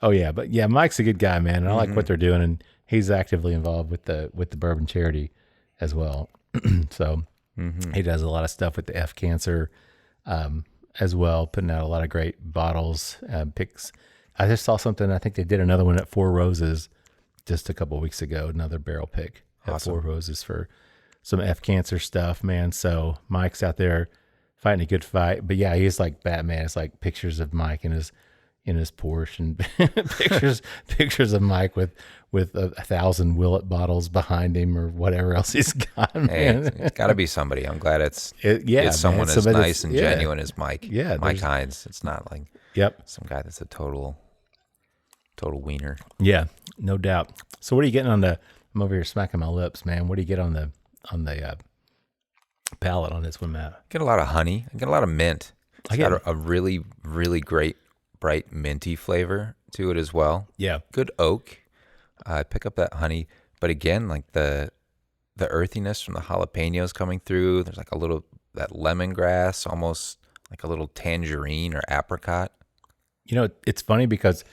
Oh yeah, but Mike's a good guy, man. And I like what they're doing, and he's actively involved with the bourbon charity as well. So he does a lot of stuff with the F Cancer as well, putting out a lot of great bottles, picks. I just saw something. I think they did another one at Four Roses just a couple of weeks ago. Another barrel pick at Four Roses for some F Cancer stuff, man. So Mike's out there fighting a good fight. But he's like Batman. It's like pictures of Mike in his Porsche and pictures of Mike with 1,000 Willet bottles behind him or whatever else he's got. Man. Hey, it's got to be somebody. I'm glad it's someone as nice and genuine as Mike. Yeah, Mike Hines. It's not like some guy that's a total wiener. Yeah, no doubt. So what are you getting on the? I'm over here smacking my lips, man. What do you get on the palate on this one, Matt? I get a lot of honey. I get a lot of mint. It's got a really, really great, bright minty flavor to it as well. Yeah. Good oak. I pick up that honey. But again, like the earthiness from the jalapenos coming through. There's like a little, that lemongrass, almost like a little tangerine or apricot. You know, it's funny because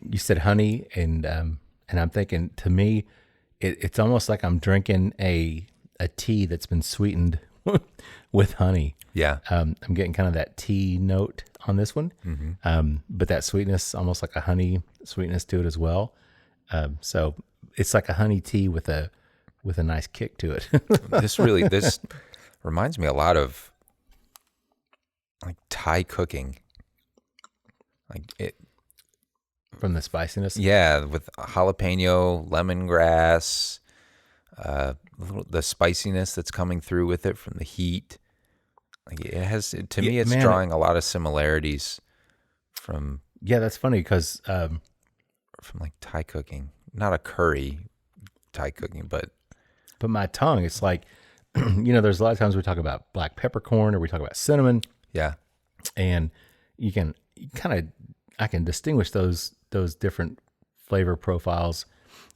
you said honey, and I'm thinking, to me, it's almost like I'm drinking a tea that's been sweetened with honey. Yeah. I'm getting kind of that tea note on this one, but that sweetness, almost like a honey sweetness to it as well. So it's like a honey tea with a nice kick to it. This reminds me a lot of like Thai cooking. Like it. From the spiciness? Yeah, with jalapeno, lemongrass, the spiciness that's coming through with it from the heat. Like it has, to me, it's drawing a lot of similarities from. Yeah, that's funny because from like Thai cooking, not a curry Thai cooking, but my tongue, it's like there's a lot of times we talk about black peppercorn or we talk about cinnamon. Yeah. And I can distinguish those different flavor profiles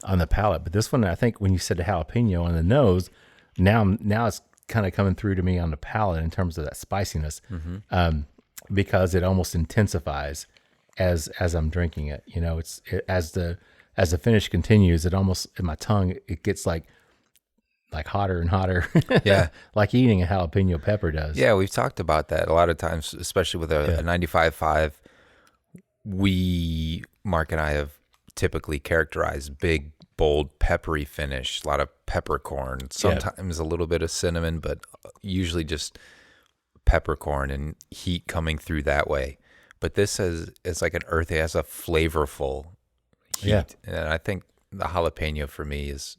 on the palate. But this one, I think when you said the jalapeno on the nose, now it's kind of coming through to me on the palate in terms of that spiciness, because it almost intensifies as I'm drinking it. As the finish continues, it almost in my tongue it gets like hotter and hotter. Yeah. Like eating a jalapeno pepper does. Yeah, we've talked about that a lot of times, especially with a 95.5. Mark and I have typically characterized big, bold, peppery finish, a lot of peppercorn, sometimes a little bit of cinnamon, but usually just peppercorn and heat coming through that way. But this it's like an earthy, it has a flavorful heat. Yeah. And I think the jalapeno for me is...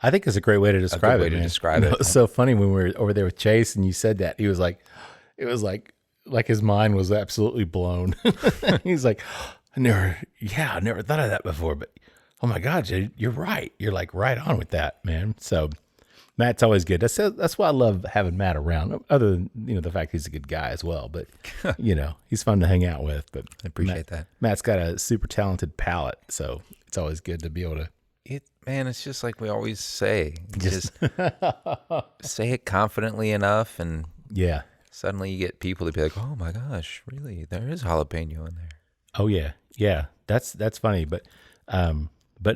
I think it's a great way to describe it. It's so funny when we were over there with Chase and you said that. He was like, it was like his mind was absolutely blown. He's like, I never thought of that before, but oh my God, Jay, you're right. You're like right on with that, man. So Matt's always good. That's why I love having Matt around, other than, the fact he's a good guy as well, but he's fun to hang out with. But I appreciate that. Matt's got a super talented palate. So it's always good to be able to, it's just like we always say, just say it confidently enough, and suddenly you get people to be like, "Oh my gosh, really? There is jalapeno in there." Oh yeah. That's funny, but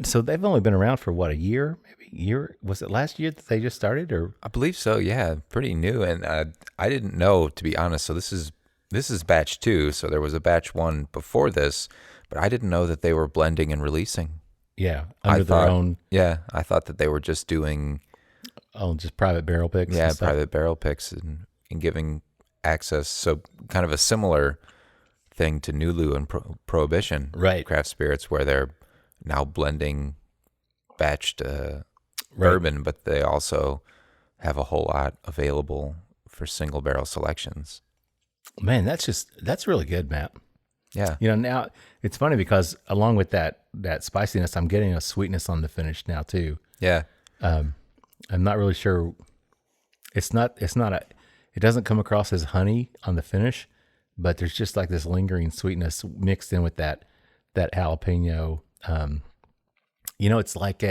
so they've only been around for what, a year? Maybe a year? Was it last year that they just started, or? I believe so. Yeah, pretty new, and I didn't know, to be honest. So this is batch 2. So there was a batch 1 before this, but I didn't know that they were blending and releasing. Yeah, under their own. Yeah, I thought that they were just doing. Oh, just private barrel picks. Yeah, private barrel picks and giving access. So kind of a similar thing to Nulu and Prohibition, right? Craft spirits, where they're now blending batched bourbon, but they also have a whole lot available for single barrel selections. Man, that's really good, Matt. Yeah. Now it's funny because along with that spiciness, I'm getting a sweetness on the finish now too. Yeah. I'm not really sure. It doesn't come across as honey on the finish, but there's just like this lingering sweetness mixed in with that jalapeno. It's like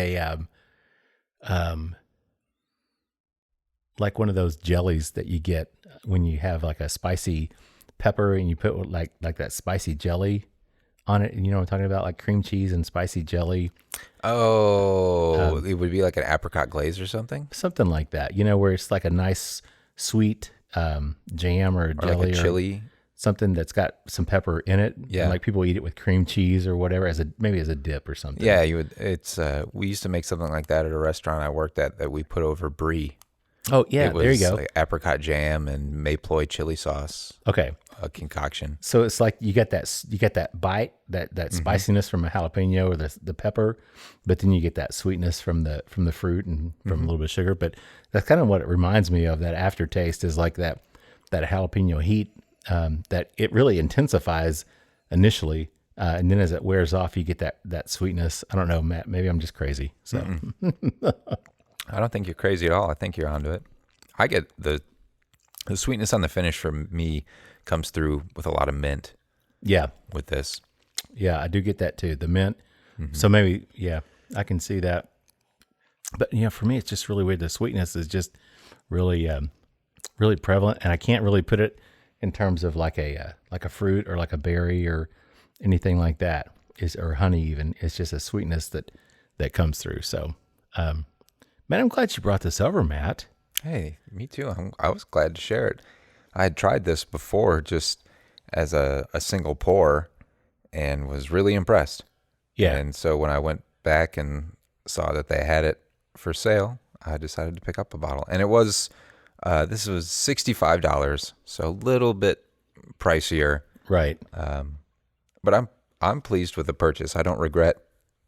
like one of those jellies that you get when you have like a spicy pepper and you put like that spicy jelly on it. You know what I'm talking about? Like cream cheese and spicy jelly. Oh, it would be like an apricot glaze or something? Something like that, where it's like a nice sweet jam or jelly like a chili. Something that's got some pepper in it. Yeah. And like people eat it with cream cheese or whatever maybe as a dip or something. Yeah, we used to make something like that at a restaurant I worked at that we put over brie. Oh yeah, there you go. Like apricot jam and mayploy chili sauce. Okay. A concoction. So it's like you get that bite, that spiciness from a jalapeno or the pepper, but then you get that sweetness from the fruit and from a little bit of sugar. But that's kind of what it reminds me of. That aftertaste is like that jalapeno heat. That it really intensifies initially, and then as it wears off, you get that sweetness. I don't know, Matt. Maybe I'm just crazy. So I don't think you're crazy at all. I think you're onto it. I get the sweetness on the finish for me comes through with a lot of mint. Yeah, with this. Yeah, I do get that too. The mint. So maybe I can see that. But for me, it's just really weird. The sweetness is just really really prevalent, and I can't really put it in terms of like a fruit or like a berry or anything like that, or honey even. It's just a sweetness that comes through. So, man, I'm glad you brought this over, Matt. Hey, me too. I was glad to share it. I had tried this before just as a single pour and was really impressed. Yeah. And so when I went back and saw that they had it for sale, I decided to pick up a bottle. And it was... this was $65, so a little bit pricier. Right. But I'm pleased with the purchase. I don't regret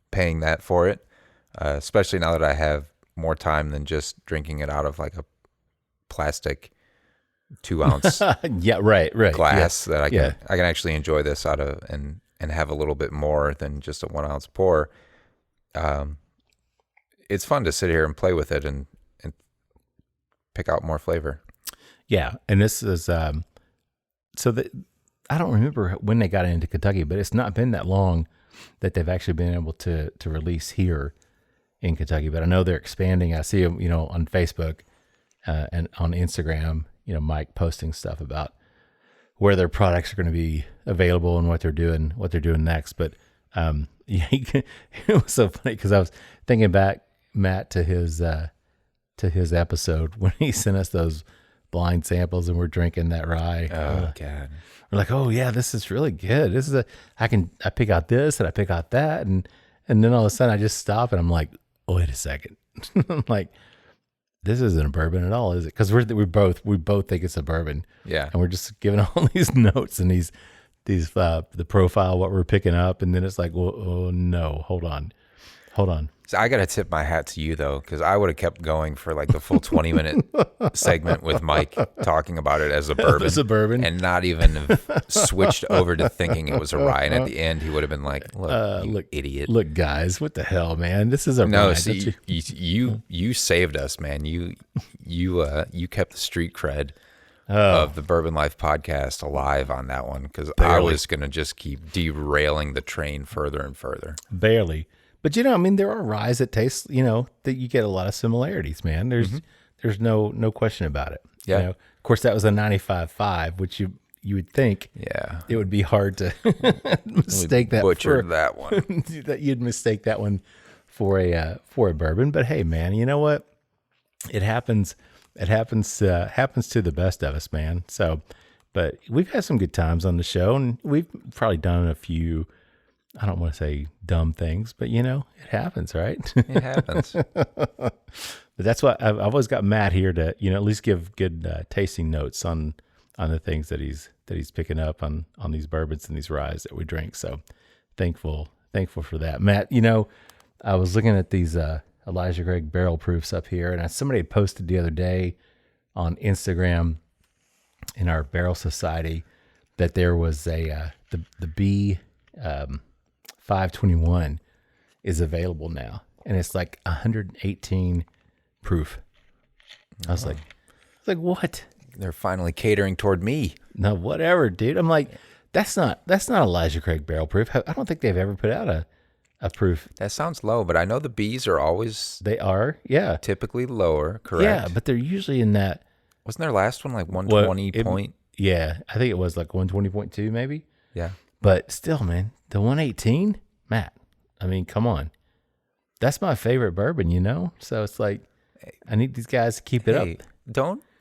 paying that for it, especially now that I have more time than just drinking it out of like a plastic 2-ounce glass that I can actually enjoy this out of and have a little bit more than just a 1-ounce pour. It's fun to sit here and play with it and pick out more flavor. Yeah, and this is so that I don't remember when they got into Kentucky, but it's not been that long that they've actually been able to release here in Kentucky. But I know they're expanding. I see them, on Facebook and on Instagram. Mike posting stuff about where their products are going to be available and what they're doing next. But it was so funny because I was thinking back, Matt, to his episode when he sent us those blind samples and we're drinking that rye. Oh God. We're like, oh yeah, this is really good. This is I pick out this and I pick out that. And then all of a sudden I just stop and I'm like, oh, wait a second. I'm like, this isn't a bourbon at all, is it? Cause we both think it's a bourbon. Yeah. And we're just giving all these notes and these the profile, what we're picking up. And then it's like, well, oh no, hold on. So I got to tip my hat to you though, because I would have kept going for like the full 20-minute segment with Mike talking about it as a bourbon. As a bourbon. And not even have switched over to thinking it was a rye. And at the end, he would have been like, look, idiot. Look, guys, what the hell, man? This is a no, rye. see, you saved us, man. You kept the street cred of the Bourbon Life podcast alive on that one, because I was going to just keep derailing the train further and further. Barely. But there are ryes that taste, that you get a lot of similarities, man. There's no question about it. Yeah. Of course, that was a 95.5, which you would think, it would be hard to mistake that butchered that one. that you'd mistake that one for a bourbon. But hey, man, you know what? It happens. It happens to the best of us, man. So, but we've had some good times on the show, and we've probably done a few. I don't want to say dumb things, but it happens, right? It happens. But that's why I've always got Matt here to, at least give good tasting notes on the things that he's picking up on these bourbons and these ryes that we drink. So thankful for that. Matt, I was looking at these Elijah Craig barrel proofs up here, and somebody had posted the other day on Instagram in our Barrel Society that there was the B 521 is available now, and it's like 118 proof. I was like, what? They're finally catering toward me. No, whatever, dude. I'm like, that's not Elijah Craig barrel proof. I don't think they've ever put out a proof. That sounds low, but I know the B's are always yeah, typically lower, correct? Yeah, but they're usually in that. Wasn't their last one like 120 point? Yeah, I think it was like 120.2 maybe. Yeah. But still, man, the 118, Matt, I mean, come on. That's my favorite bourbon, So it's like, I need these guys to keep it up.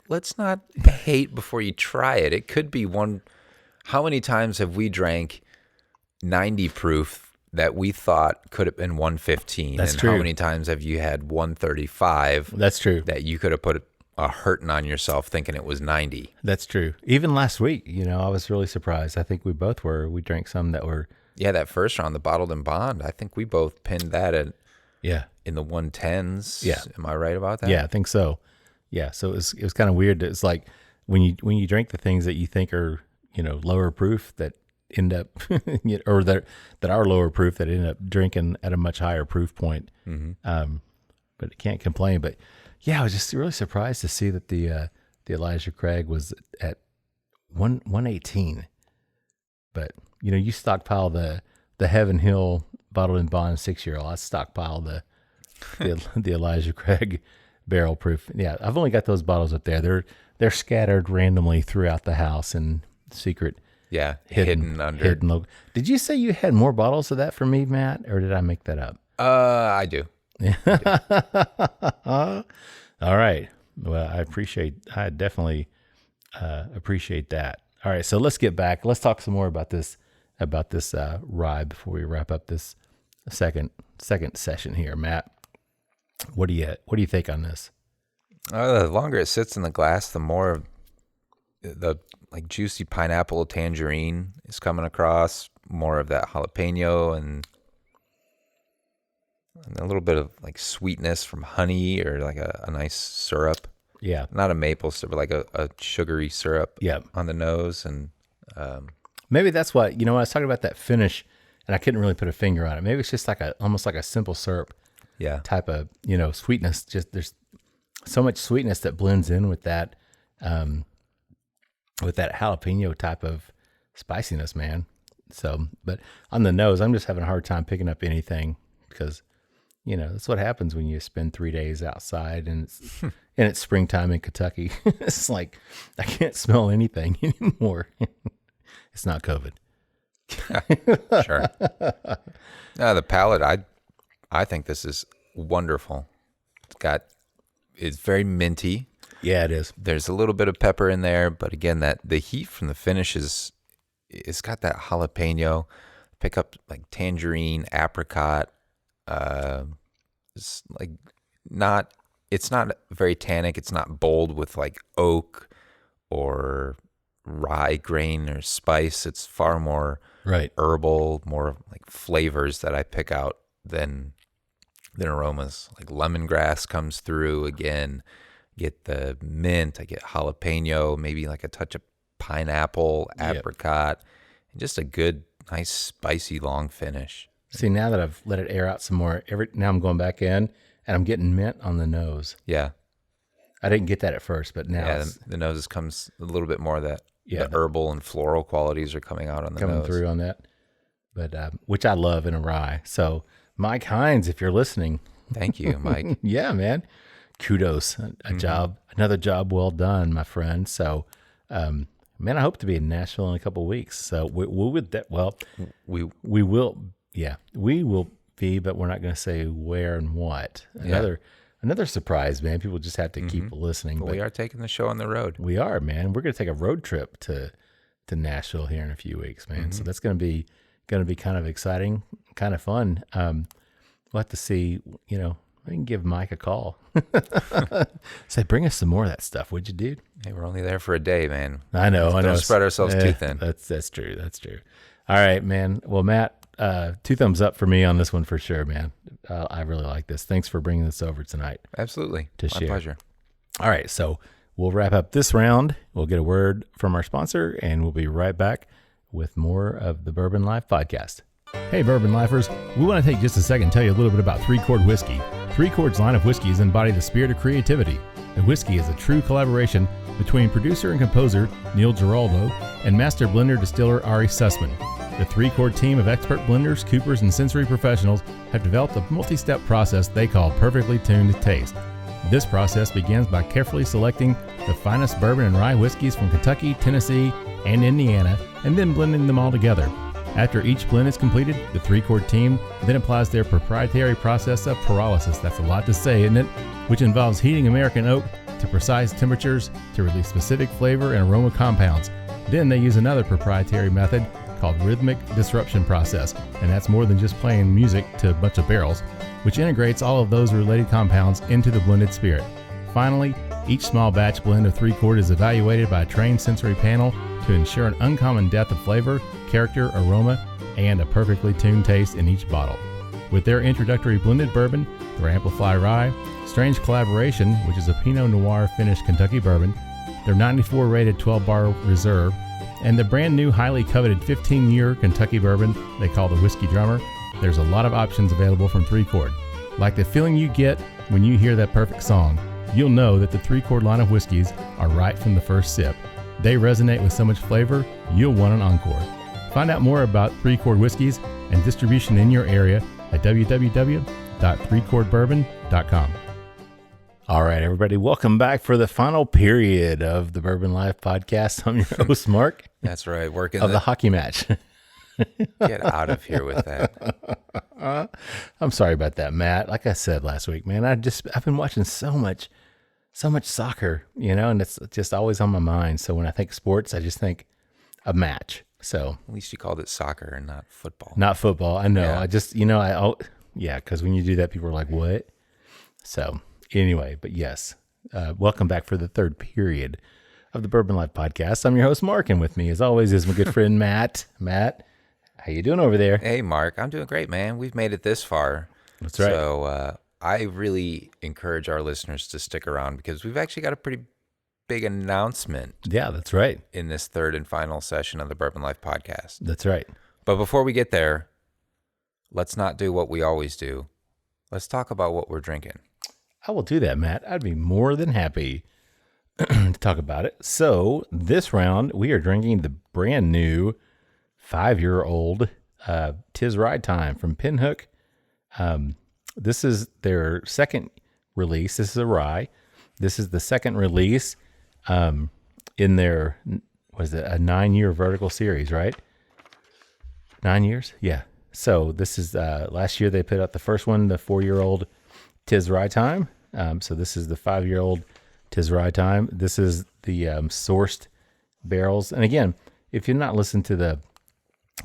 Let's not hate before you try it. It could be one. How many times have we drank 90 proof that we thought could have been 115? That's and true. How many times have you had 135? That's true. That you could have put a hurting on yourself thinking it was 90. That's true. Even last week, I was really surprised. I think we both were. We drank some that were. Yeah, that first round, the Bottled and Bond, I think we both pinned that in the 110s. Yeah. Am I right about that? Yeah, I think so. Yeah, so it was kind of weird. It's like when you drink the things that you think are, lower proof that end up or that are lower proof that end up drinking at a much higher proof point. Mm-hmm. But I can't complain. But yeah, I was just really surprised to see that the Elijah Craig was at 118. But you stockpile the Heaven Hill Bottled and Bond 6-year-old. I stockpile the Elijah Craig barrel proof. Yeah, I've only got those bottles up there. They're scattered randomly throughout the house in secret. Yeah, hidden under. Did you say you had more bottles of that for me, Matt, or did I make that up? I do. All right. Well, I definitely appreciate that. All right, so let's get back. Let's talk some more about this rye before we wrap up this second session here, Matt. What do you think on this? The longer it sits in the glass, the more of the like juicy pineapple tangerine is coming across. More of that jalapeno and a little bit of like sweetness from honey or like a nice syrup. Yeah. Not a maple syrup, but like a sugary syrup on the nose. And maybe that's why, I was talking about that finish and I couldn't really put a finger on it. Maybe it's just like almost like a simple syrup type of, sweetness. Just so much sweetness that blends in with that jalapeno type of spiciness, man. So, but on the nose, I'm just having a hard time picking up anything because, you know, that's what happens when you spend 3 days outside and it's springtime in Kentucky. It's like, I can't smell anything anymore. It's not COVID. Sure. No, the palate, I think this is wonderful. It's very minty. Yeah, it is. There's a little bit of pepper in there, but again, that the heat from the finish it's got that jalapeno. Pick up like tangerine, apricot. It's not very tannic. It's not bold with like oak or rye grain or spice. It's far more herbal, more like flavors that I pick out than aromas. Like lemongrass comes through again. Get the mint. I get jalapeno, maybe like a touch of pineapple, apricot, and just a good, nice, spicy, long finish. See, now that I've let it air out some more, now I'm going back in and I'm getting mint on the nose. Yeah. I didn't get that at first, but now the nose comes a little bit more of that. Yeah. The herbal and floral qualities are coming out on the nose. Coming through on that, but which I love in a rye. So, Mike Hines, if you're listening. Thank you, Mike. Yeah, man. Kudos. Another job well done, my friend. So, man, I hope to be in Nashville in a couple of weeks. So we will be, but we're not going to say where and what. Another surprise, man. People just have to keep listening. But we are taking the show on the road. We are, man. We're going to take a road trip to Nashville here in a few weeks, man. So that's going to be kind of exciting, kind of fun. We'll have to see, you know, I can give Mike a call. Say, bring us some more of that stuff, would you, dude? Hey, we're only there for a day, man. I know. Don't spread ourselves too thin. That's true. All right, man. Well, Matt, 2 thumbs up for me on this one for sure, man. I really like this. Thanks for bringing this over tonight. Absolutely. My pleasure. All right, so we'll wrap up this round. We'll get a word from our sponsor, and we'll be right back with more of the Bourbon Life Podcast. Hey, Bourbon Lifers. We want to take just a second and tell you a little bit about 3 Chord Whiskey. 3 Chord's line of whiskeys embody the spirit of creativity. The whiskey is a true collaboration between producer and composer Neil Giraldo and master blender distiller Ari Sussman. The 3 Chord team of expert blenders, coopers, and sensory professionals have developed a multi-step process they call perfectly tuned taste. This process begins by carefully selecting the finest bourbon and rye whiskeys from Kentucky, Tennessee, and Indiana, and then blending them all together. After each blend is completed, the 3 Chord team then applies their proprietary process of pyrolysis, that's a lot to say, isn't it? Which involves heating American oak to precise temperatures to release specific flavor and aroma compounds. Then they use another proprietary method called rhythmic disruption process, and that's more than just playing music to a bunch of barrels, which integrates all of those related compounds into the blended spirit. Finally, each small batch blend of 3 Chord is evaluated by a trained sensory panel to ensure an uncommon depth of flavor, character, aroma, and a perfectly tuned taste in each bottle. With their introductory blended bourbon, their Amplify Rye, Strange Collaboration, which is a Pinot Noir finished Kentucky bourbon, their 94 rated 12-bar reserve, and the brand new highly coveted 15-year Kentucky bourbon they call the Whiskey Drummer, there's a lot of options available from 3 Chord. Like the feeling you get when you hear that perfect song, you'll know that the 3 Chord line of whiskeys are right from the first sip. They resonate with so much flavor, you'll want an encore. Find out more about 3 Chord whiskeys and distribution in your area at www.3chordbourbon.com. All right, everybody, welcome back for the final period of the Bourbon Life Podcast. I'm your host, Mark. That's right, working of the hockey match. Get out of here with that. I'm sorry about that, Matt. Like I said last week, man, I've been watching so much soccer, you know, and it's just always on my mind. So when I think sports, I just think a match. So at least you called it soccer and not football. Not football. I know. Yeah. I just, you know, because when you do that, people are like, what? So anyway, but yes, welcome back for the third period of the Bourbon Life Podcast. I'm your host, Mark, and with me, as always, is my good friend, Matt. Matt, how you doing over there? Hey, Mark, I'm doing great, man. We've made it this far. That's right. So I really encourage our listeners to stick around because we've actually got a pretty big announcement. Yeah, that's right. In this third and final session of the Bourbon Life Podcast. That's right. But before we get there, let's not do what we always do. Let's talk about what we're drinking. I will do that, Matt. I'd be more than happy to talk about it. So this round, we are drinking the brand new 5-year-old Tiz Rye Time from Pinhook. This is their second release. This is a rye. This is the second release in their, was it a 9-year vertical series, right? 9 years? Yeah. So this is, last year they put out the first one, the 4-year-old Tiz Rye Time. So this is the 5-year-old Tiz Rye Time. This is the sourced barrels. And again, if you're not listening to the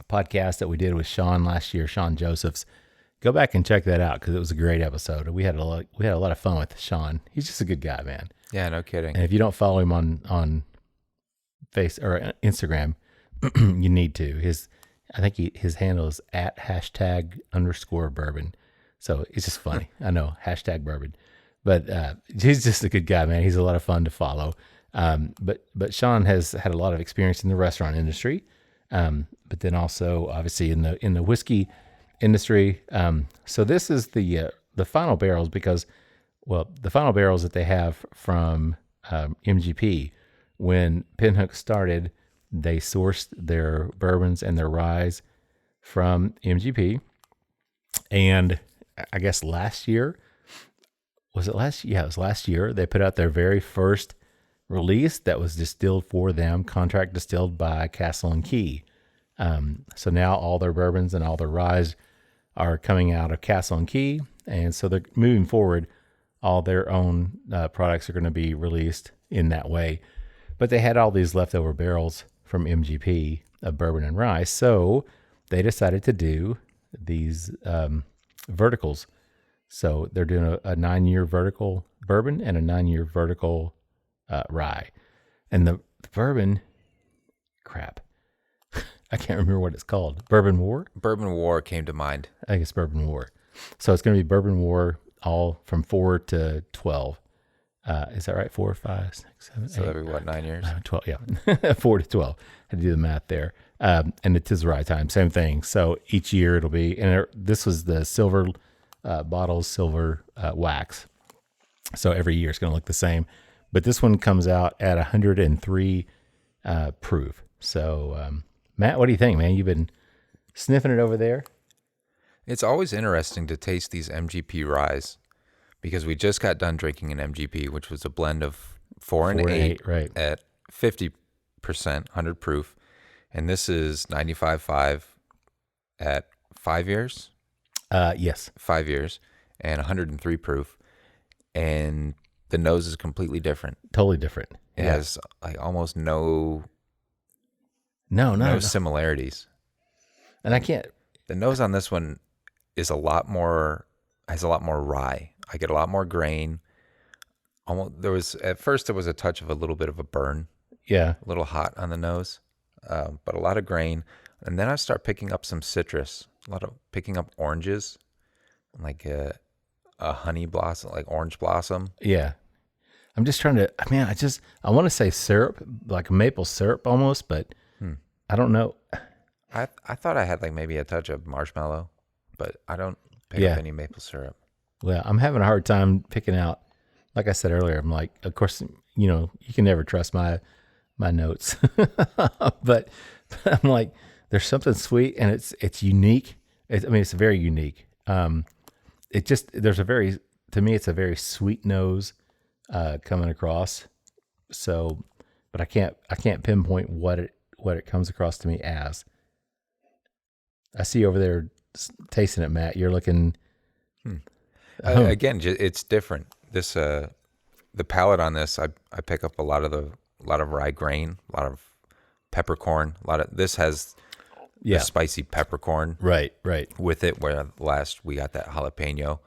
podcast that we did with Sean last year, Sean Josephs, go back and check that out because it was a great episode. We had a lot of fun with Sean. He's just a good guy, man. Yeah, no kidding. And if you don't follow him on Face or Instagram, you need to. I think his handle is at #_bourbon. So it's just funny. I know, #bourbon. But he's just a good guy, man. He's a lot of fun to follow. But Sean has had a lot of experience in the restaurant industry, but then also obviously in the whiskey industry. So this is the final barrels because, well, the final barrels that they have from MGP. When Pinhook started, they sourced their bourbons and their ryes from MGP. And I guess last year, was it last year? Yeah, it was last year. They put out their very first release that was distilled for them, contract distilled by Castle and Key. So now all their bourbons and all their ryes are coming out of Castle and Key. And so they're moving forward. All their own products are going to be released in that way. But they had all these leftover barrels from MGP of bourbon and rye. So they decided to do these verticals. So they're doing a 9-year vertical bourbon and a 9-year vertical rye. And the bourbon, crap, I can't remember what it's called. Bourbon War? Bourbon War came to mind. I think it's Bourbon War. So it's going to be Bourbon War all from 4 to 12. Is that right? 4, 5, 6, 7, 8. So every, 9 years? 12, yeah. 4 to 12. I had to do the math there. And the Tiz Rye Time, same thing. So each year it'll be, and this was the silver bottles, silver wax. So every year it's going to look the same. But this one comes out at 103 proof. So, Matt, what do you think, man? You've been sniffing it over there. It's always interesting to taste these MGP ryes because we just got done drinking an MGP, which was a blend of 4 and 8 right, at 50%, 100 proof. And this is 95.5 at 5 years? Yes. 5 years and 103 proof. And the nose is completely different. Totally different. It has like almost no similarities. And I can't. The nose on this one is has a lot more rye. I get a lot more grain. At first there was a touch of a little bit of a burn. Yeah. A little hot on the nose, but a lot of grain. And then I start picking up some citrus, picking up oranges, like a honey blossom, like orange blossom. Yeah. I'm just trying to, I want to say syrup, like maple syrup almost, but I don't know. I thought I had like maybe a touch of marshmallow, but I don't pick up any maple syrup. Well, I'm having a hard time picking out, like I said earlier, I'm like, of course, you can never trust my notes, but I'm like, there's something sweet and it's unique. It's very unique. To me, it's a very sweet nose coming across. So, but I can't pinpoint what it comes across to me as. I see you over there tasting it, Matt. You're looking. Again, it's different. This the palate on this, I pick up a lot of rye grain, a lot of peppercorn. This has the spicy peppercorn, right, with it. Where last we got that jalapeno,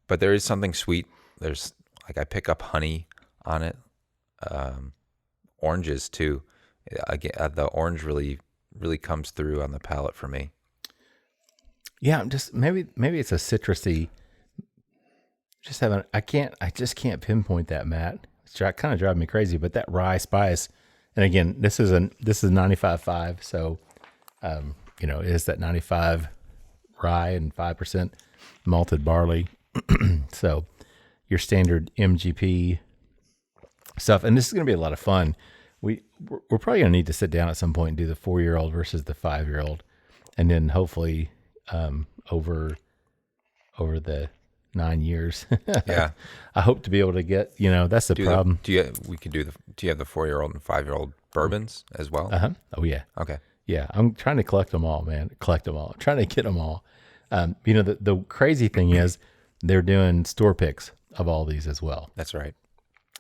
but there is something sweet. There's I pick up honey on it, oranges too. Again, the orange really comes through on the palate for me. Yeah, I'm just maybe it's a citrusy. I just can't pinpoint that, Matt. It's kind of driving me crazy. But that rye spice, and again, this is 95.5, so it is that 95 rye and 5% malted barley. So your standard MGP stuff. And this is going to be a lot of fun. We're probably going to need to sit down at some point and do the 4-year-old versus the 5-year-old. And then hopefully over the 9 years. Yeah. I hope to be able to get, that's the problem. Do you have the 4-year-old and 5-year-old bourbons as well? Uh-huh. Oh, yeah. Okay. Yeah. I'm trying to collect them all, man. I'm trying to get them all. The crazy thing is they're doing store picks of all these as well. That's right.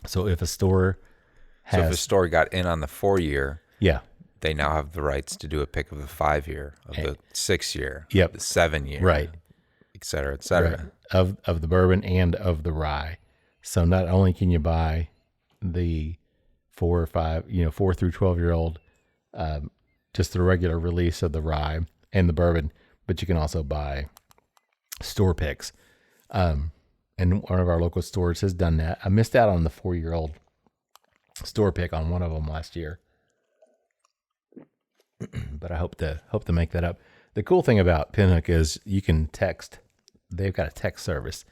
So if a store if a store got in on the 4-year, yeah, they now have the rights to do a pick of the 5-year, of the 6-year, yep, the 7-year, right, et cetera, et cetera. Right. Of the bourbon and of the rye. So not only can you buy the 4 or 5, 4 through 12-year-old, just the regular release of the rye and the bourbon, but you can also buy store picks. And one of our local stores has done that. I missed out on the 4-year-old store pick on one of them last year, but I hope to make that up. The cool thing about Pinhook is you can text. They've got a text service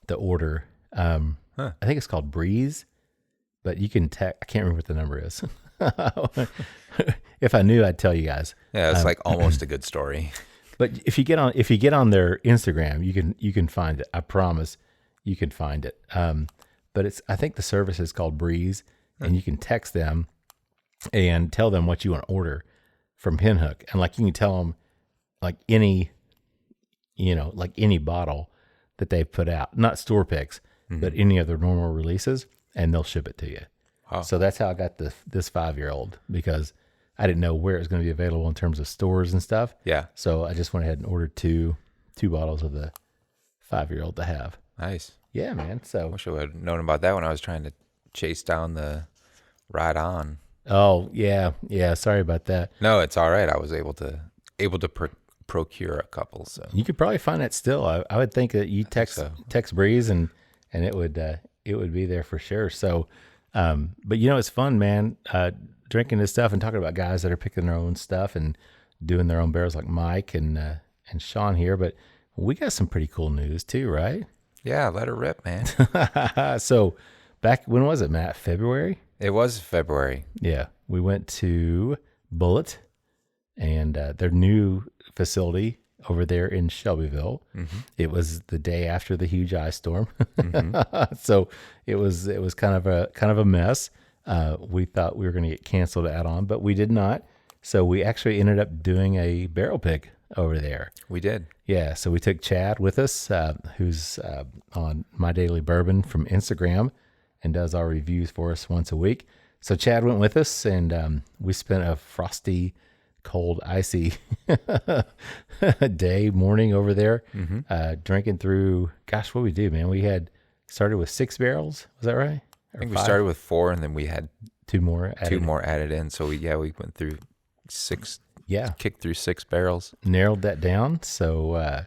to order. I think it's called Breeze, but you can text. I can't remember what the number is. If I knew, I'd tell you guys. Yeah, it's like almost a good story. But if you get on their Instagram, you can find it. I promise you can find it. But I think the service is called Breeze, and you can text them and tell them what you want to order from Pinhook, and like you can tell them like any bottle that they've put out, not store picks, but any of their normal releases, and they'll ship it to you. Oh. So that's how I got this 5-year-old, because I didn't know where it was going to be available in terms of stores and stuff. Yeah. So I just went ahead and ordered two bottles of the 5-year-old to have. Nice. Yeah, man. So Wish I would have known about that when I was trying to chase down the Ride On. Oh yeah. Sorry about that. No, it's all right. I was able to procure a couple. So You could probably find it still. I would think that you text Breeze and it would be there for sure. So, but it's fun, man. Drinking this stuff and talking about guys that are picking their own stuff and doing their own barrels, like Mike and Sean here. But we got some pretty cool news too, right? Yeah, let her rip, man. So back, when was it, Matt? February? It was February. Yeah. We went to Bullet and their new facility over there in Shelbyville. Mm-hmm. It was the day after the huge ice storm. Mm-hmm. So it was kind of a mess. We thought we were going to get canceled out on, but we did not. So we actually ended up doing a barrel pick over there. We did. Yeah. So we took Chad with us, who's on My Daily Bourbon from Instagram and does our reviews for us once a week. So Chad went with us, and we spent a frosty, cold, icy morning over there, drinking through, gosh, what we do, man? We had started with 6 barrels. Was that right? I think we started with 4, and then we had 2 more added in. So we went through 6. Yeah. Kicked through 6 barrels. Narrowed that down. So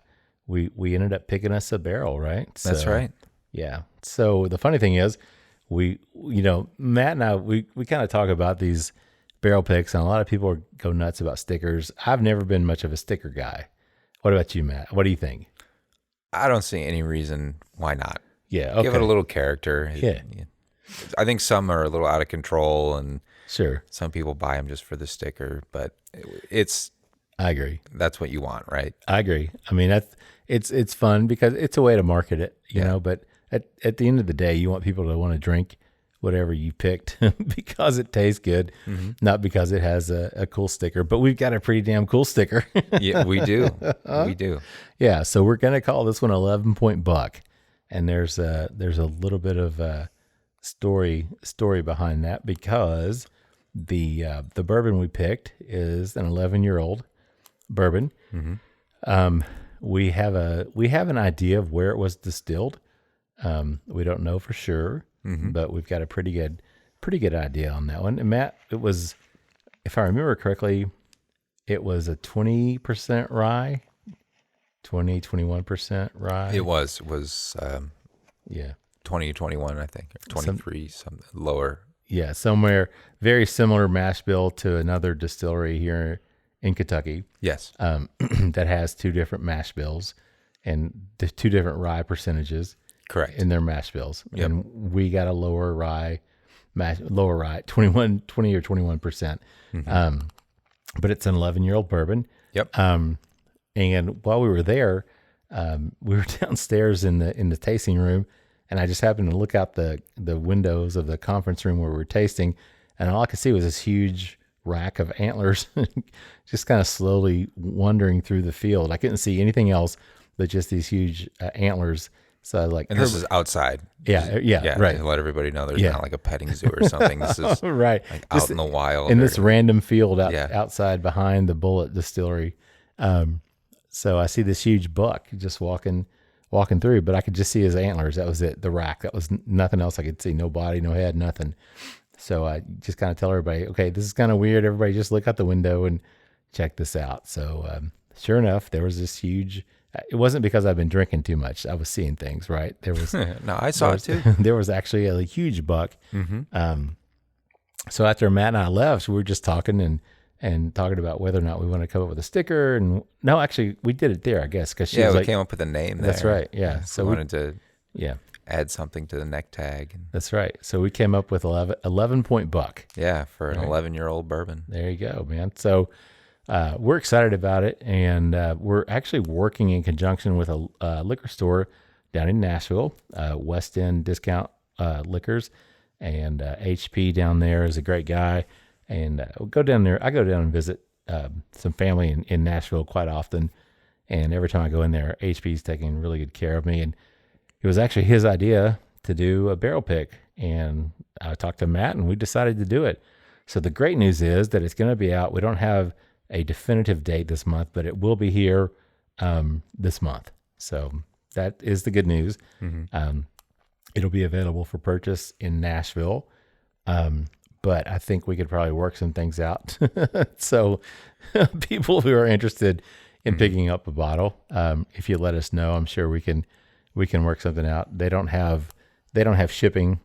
we ended up picking us a barrel, right? So, that's right. Yeah. So the funny thing is, Matt and I, we kind of talk about these barrel picks, and a lot of people go nuts about stickers. I've never been much of a sticker guy. What about you, Matt? What do you think? I don't see any reason why not. Yeah. Okay. Give it a little character. Yeah. I think some are a little out of control, and sure, some people buy them just for the sticker, but I agree. That's what you want, right? I agree. I mean, it's fun because it's a way to market it, you know, but at the end of the day, you want people to want to drink whatever you picked because it tastes good, not because it has a cool sticker. But we've got a pretty damn cool sticker. Yeah, we do. We do. Yeah, so we're going to call this one 11 Point Buck. And there's a little bit of a story behind that, because the bourbon we picked is an 11-year-old bourbon. Mm-hmm. We have an idea of where it was distilled. We don't know for sure, but we've got a pretty good idea on that one. And Matt, it was, if I remember correctly, it was a 20% rye, 21% rye. It was 20, 21, I think, or 23, some lower. Yeah, somewhere very similar mash bill to another distillery here in Kentucky. Yes. That has 2 different mash bills and 2 different rye percentages. Correct. In their mash bills. Yep. And we got a lower rye, 20 or 21%. But it's an 11-year-old bourbon. Yep. And while we were there, we were downstairs in the tasting room, and I just happened to look out the windows of the conference room where we were tasting, and all I could see was this huge rack of antlers just kind of slowly wandering through the field. I couldn't see anything else but just these huge antlers. So I was like, and this is outside. Yeah, right. To let everybody know there's not like a petting zoo or something. This is right, like out in the wild. In this random field outside behind the Bullet Distillery. So I see this huge buck just walking through, but I could just see his antlers. That was it. The rack. That was nothing else I could see. No body, no head, nothing. So I just kind of tell everybody, okay, this is kind of weird. Everybody just look out the window and check this out. So sure enough, there was this huge, it wasn't because I've been drinking too much. I was seeing things, right? There was, no, I saw it too. There was actually a huge buck. So after Matt and I left, we were just talking and talking about whether or not we want to come up with a sticker. And no, actually we did it there, I guess. Cause she was we like, came up with a name there. That's right. Yeah. So we wanted to add something to the neck tag. That's right. So we came up with 11 point buck. Yeah. For an 11-year-old bourbon. There you go, man. So we're excited about it. And we're actually working in conjunction with a liquor store down in Nashville, West End Discount Liquors. And HP down there is a great guy. And we'll go down there. I go down and visit some family in Nashville quite often. And every time I go in there, HP's taking really good care of me. And it was actually his idea to do a barrel pick. And I talked to Matt and we decided to do it. So the great news is that it's going to be out. We don't have a definitive date this month, but it will be here this month. So that is the good news. It'll be available for purchase in Nashville. But I think we could probably work some things out. So people who are interested in picking up a bottle, if you let us know, I'm sure we can work something out. They don't have shipping,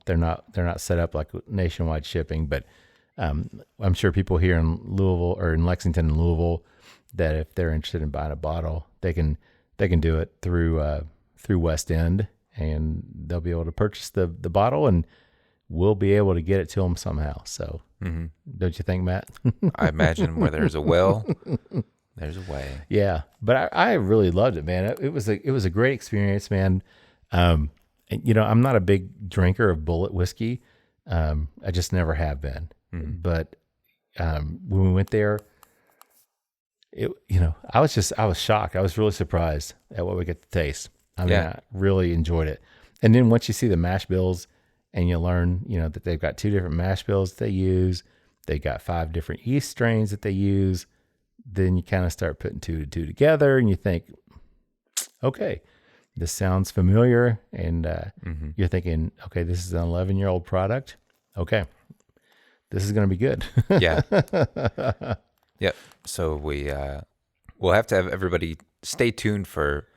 they're not set up like nationwide shipping, but I'm sure people here in Louisville or in Lexington and Louisville that if they're interested in buying a bottle, they can do it through West End, and they'll be able to purchase the bottle, and we'll be able to get it to them somehow. So don't you think, Matt? I imagine where there's a will, there's a way. Yeah. But I really loved it, man. It was a great experience, man. I'm not a big drinker of Bullet whiskey. I just never have been. But when we went there, I was shocked. I was really surprised at what we get to taste. I really enjoyed it. And then once you see the mash bills and you learn, that they've got 2 different mash bills that they use, they got 5 different yeast strains that they use, then you kind of start putting 2 and 2 together and you think, okay, this sounds familiar. And you're thinking, okay, this is an 11-year-old product. Okay, this is going to be good. Yeah. Yep. So we'll have to have everybody stay tuned for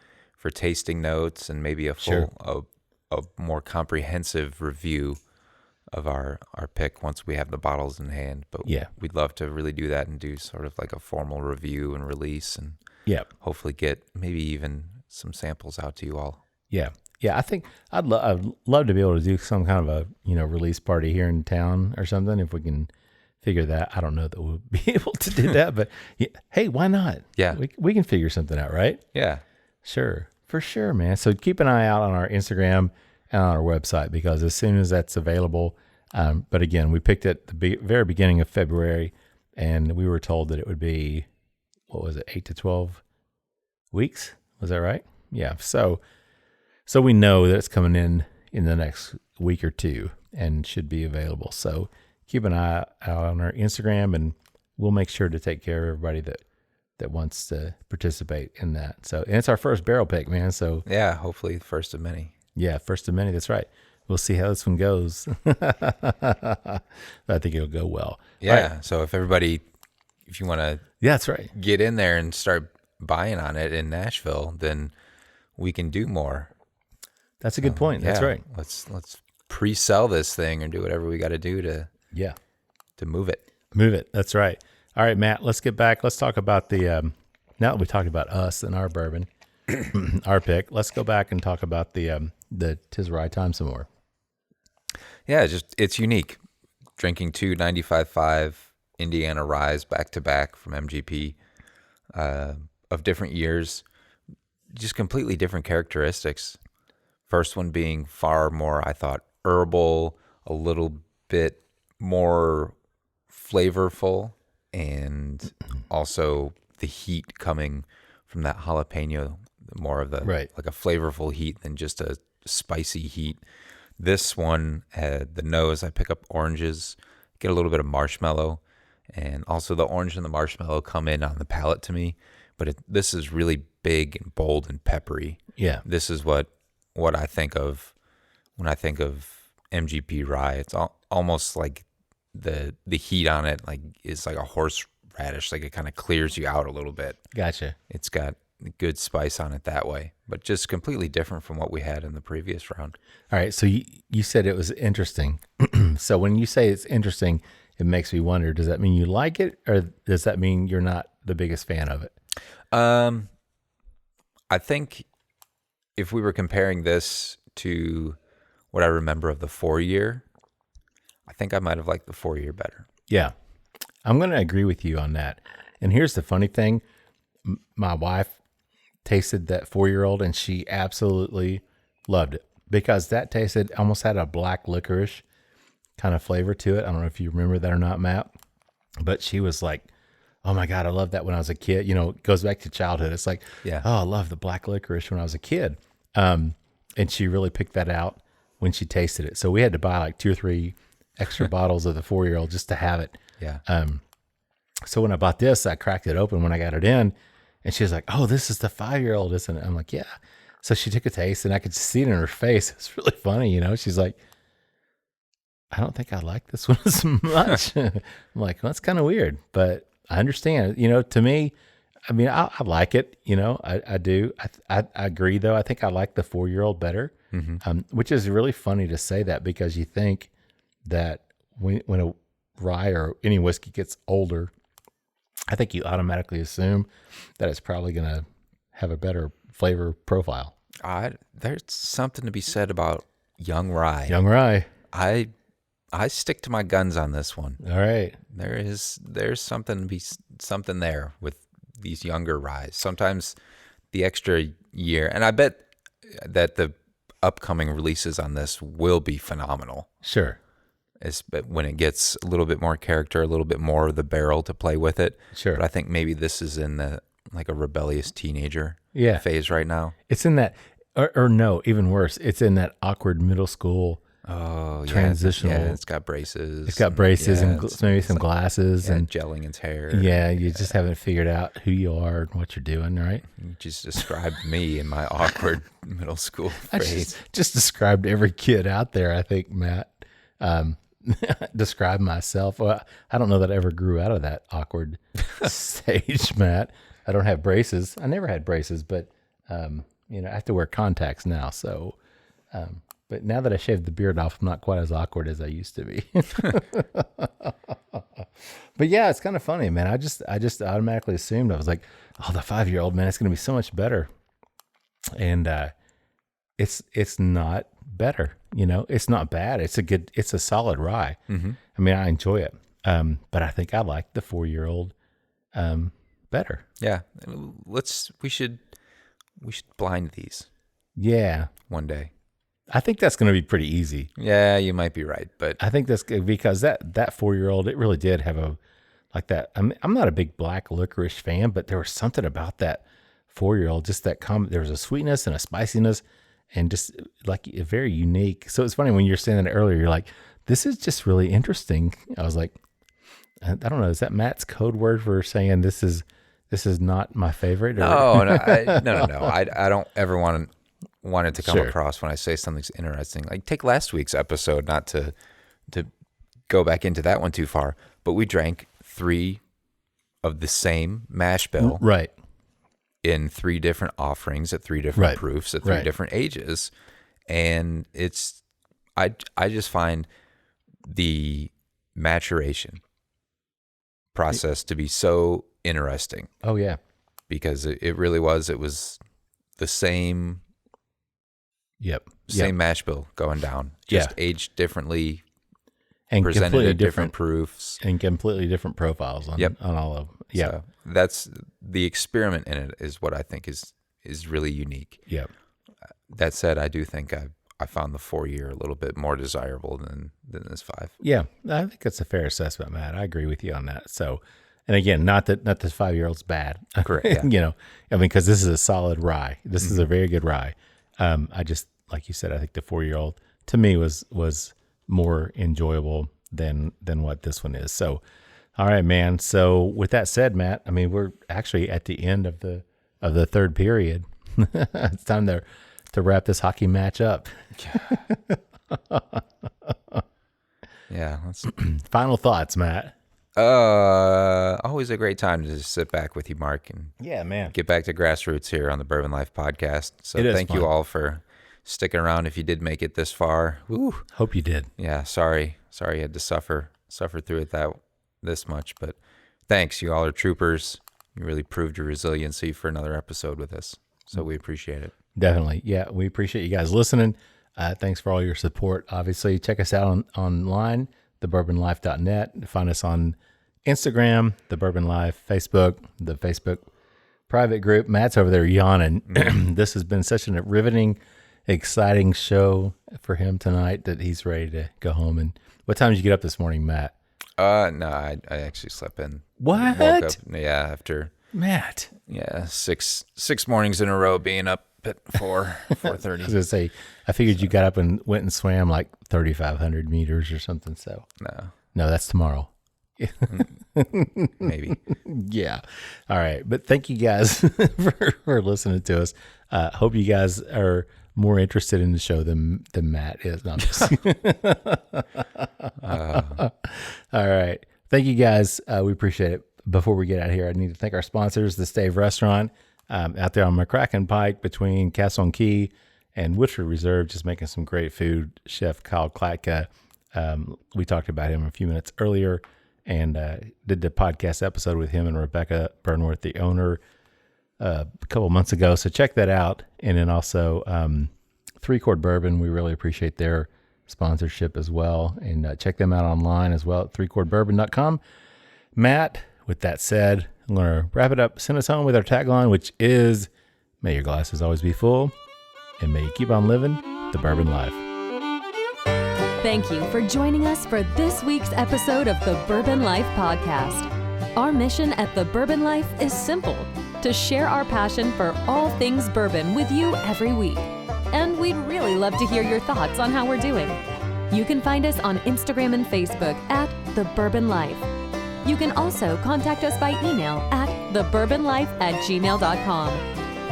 tasting notes and maybe a full, a more comprehensive review of our pick once we have the bottles in hand. But we'd love to really do that and do sort of like a formal review and release, and hopefully get maybe even some samples out to you all. Yeah. Yeah. I think I'd love to be able to do some kind of a, release party here in town or something. If we can figure that. I don't know that we'll be able to do that, but hey, why not? Yeah. We can figure something out, right? Yeah. Sure. For sure, man. So keep an eye out on our Instagram and on our website, because as soon as that's available, but again, we picked it at the very beginning of February, and we were told that it would be, 8 to 12 weeks? Was that right? Yeah. So we know that it's coming in the next week or two and should be available. So keep an eye out on our Instagram, and we'll make sure to take care of everybody that wants to participate in that. So, and it's our first barrel pick, man. So yeah, hopefully the first of many. Yeah, first of many. That's right. We'll see how this one goes. I think it'll go well. Yeah. Right. So if you want to, that's right, get in there and start buying on it in Nashville, then we can do more. That's a good point. That's right. Let's pre-sell this thing or do whatever we got to do to move it. Move it. That's right. All right, Matt, let's get back. Let's talk about now that we talked about us and our bourbon, our pick. Let's go back and talk about the Tiz Rye Time some more. Yeah, it's unique. Drinking two 95.5 Indiana ryes back to back from MGP of different years, just completely different characteristics. First one being far more, I thought, herbal, a little bit more flavorful, and also the heat coming from that jalapeno, more of the like a flavorful heat than just a spicy heat. This one had the nose. I pick up oranges, get a little bit of marshmallow, and also the orange and the marshmallow come in on the palate to me. But this is really big and bold and peppery. Yeah, this is what I think of when I think of MGP rye. It's almost like the heat on it is like a horseradish. Like it kind of clears you out a little bit. Gotcha. It's got good spice on it that way, but just completely different from what we had in the previous round. All right, so you said it was interesting. So when you say it's interesting, it makes me wonder, does that mean you like it, or does that mean you're not the biggest fan of it? I think if we were comparing this to what I remember of the 4-year, I think I might have liked the 4-year better. Yeah, I'm going to agree with you on that. And here's the funny thing. My wife tasted that 4-year-old and she absolutely loved it because that tasted, almost had a black licorice kind of flavor to it. I don't know if you remember that or not, Matt, but she was like, oh my God, I love that when I was a kid. You know, it goes back to childhood. It's like, oh, I love the black licorice when I was a kid. And she really picked that out when she tasted it. So we had to buy like 2 or 3 extra bottles of the 4-year-old just to have it. Yeah. So when I bought this, I cracked it open when I got it in, and she was like, oh, this is the 5-year-old, isn't it? I'm like, yeah. So she took a taste, and I could see it in her face. It's really funny, you know? She's like, I don't think I like this one as much. I'm like, well, that's kind of weird, but I understand. You know, to me, I mean, I like it, you know, I do. I agree, though. I think I like the 4-year-old better, which is really funny to say that because you think that when a rye or any whiskey gets older, I think you automatically assume that it's probably going to have a better flavor profile. There's something to be said about young rye. Young rye. I stick to my guns on this one. All right. There's something there with these younger ryes. Sometimes the extra year, and I bet that the upcoming releases on this will be phenomenal. Sure. But when it gets a little bit more character, a little bit more of the barrel to play with it. Sure. But I think maybe this is in the like a rebellious teenager phase right now. It's in that, or no, even worse, it's in that awkward middle school transitional. Yeah, it's got braces. It's got braces and maybe some glasses and gelling its hair. Yeah, you just haven't figured out who you are and what you're doing, right? You just described me in my awkward middle school phase. I just described every kid out there, I think, Matt. Describe myself. Well, I don't know that I ever grew out of that awkward stage, Matt. I don't have braces. I never had braces, but you know, I have to wear contacts now. So, but now that I shaved the beard off, I'm not quite as awkward as I used to be. But yeah, it's kind of funny, man. I just automatically assumed, I was like, oh, the 5-year-old, man, it's going to be so much better. And it's not better. You know, it's not bad. It's a solid rye. Mm-hmm. I mean, I enjoy it. But I think I like the 4-year-old better. Yeah. We should blind these. Yeah. One day. I think that's going to be pretty easy. Yeah, you might be right, but I think that's good because that 4-year-old, it really did have a like that. I'm not a big black licorice fan, but there was something about that 4-year-old, just that there was a sweetness and a spiciness. And just like a very unique. So it's funny when you're saying that earlier, you're like, this is just really interesting. I was like, I don't know. Is that Matt's code word for saying this is not my favorite? Or? No. I don't ever want it to come across when I say something's interesting. Like take last week's episode, not to go back into that one too far, but we drank 3 of the same mash bill. Right. In 3 different offerings at 3 different proofs at 3 different ages. And I just find the maturation process to be so interesting. Oh yeah. Because it really was the same mash bill going down, just aged differently and presented completely at different proofs and completely different profiles on all of them. Yeah, so that's the experiment in it is what I think is really unique. Yeah. That said, I do think I found the 4-year a little bit more desirable than this 5. Yeah, I think that's a fair assessment, Matt. I agree with you on that. So, and again, not that this 5-year-old's bad. Correct. Yeah. You know, I mean, because this is a solid rye. This is a very good rye. I just, like you said, I think the 4-year-old to me was more enjoyable than what this one is. So, all right, man. So with that said, Matt, I mean, we're actually at the end of the third period. It's time to wrap this hockey match up. Yeah. Final thoughts, Matt. Always a great time to just sit back with you, Mark, and get back to grassroots here on the Bourbon Life podcast. So thank you all for sticking around. If you did make it this far, hope you did. Yeah. Sorry you had to suffer through it this much, but thanks. You all are troopers. You really proved your resiliency for another episode with us. So we appreciate it. Definitely. Yeah. We appreciate you guys listening. Thanks for all your support. Obviously, check us out online, thebourbonlife.net. Find us on Instagram, The Bourbon Life, Facebook, the Facebook private group. Matt's over there yawning. This has been such a riveting, exciting show for him tonight that he's ready to go home. And what time did you get up this morning, Matt? No, I actually slept in. What? Woke up, after Matt. Yeah, six mornings in a row being up at 4:30. I was gonna say, I figured you got up and went and swam like 3,500 meters or something. So no, that's tomorrow. Maybe. Yeah. All right. But thank you guys for listening to us. Hope you guys are more interested in the show than Matt is. No, I'm just all right. Thank you guys. We appreciate it. Before we get out of here, I need to thank our sponsors, the Stave Restaurant, out there on McCracken Pike between Castle and Key and Woodford Reserve, just making some great food. Chef Kyle Klatka, we talked about him a few minutes earlier and did the podcast episode with him and Rebecca Burnworth, the owner, a couple months ago. So check that out. And then also 3-Chord Bourbon. We really appreciate their sponsorship as well. And check them out online as well at 3chordbourbon.com. Matt, with that said, I'm going to wrap it up. Send us home with our tagline, which is, may your glasses always be full, and may you keep on living the bourbon life. Thank you for joining us for this week's episode of the Bourbon Life Podcast. Our mission at the Bourbon Life is simple: to share our passion for all things bourbon with you every week. And we'd really love to hear your thoughts on how we're doing. You can find us on Instagram and Facebook at The Bourbon Life. You can also contact us by email at thebourbonlife@gmail.com.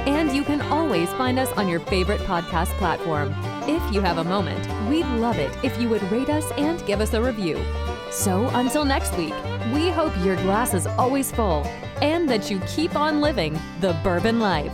And you can always find us on your favorite podcast platform. If you have a moment, we'd love it if you would rate us and give us a review. So until next week, we hope your glass is always full and that you keep on living the bourbon life.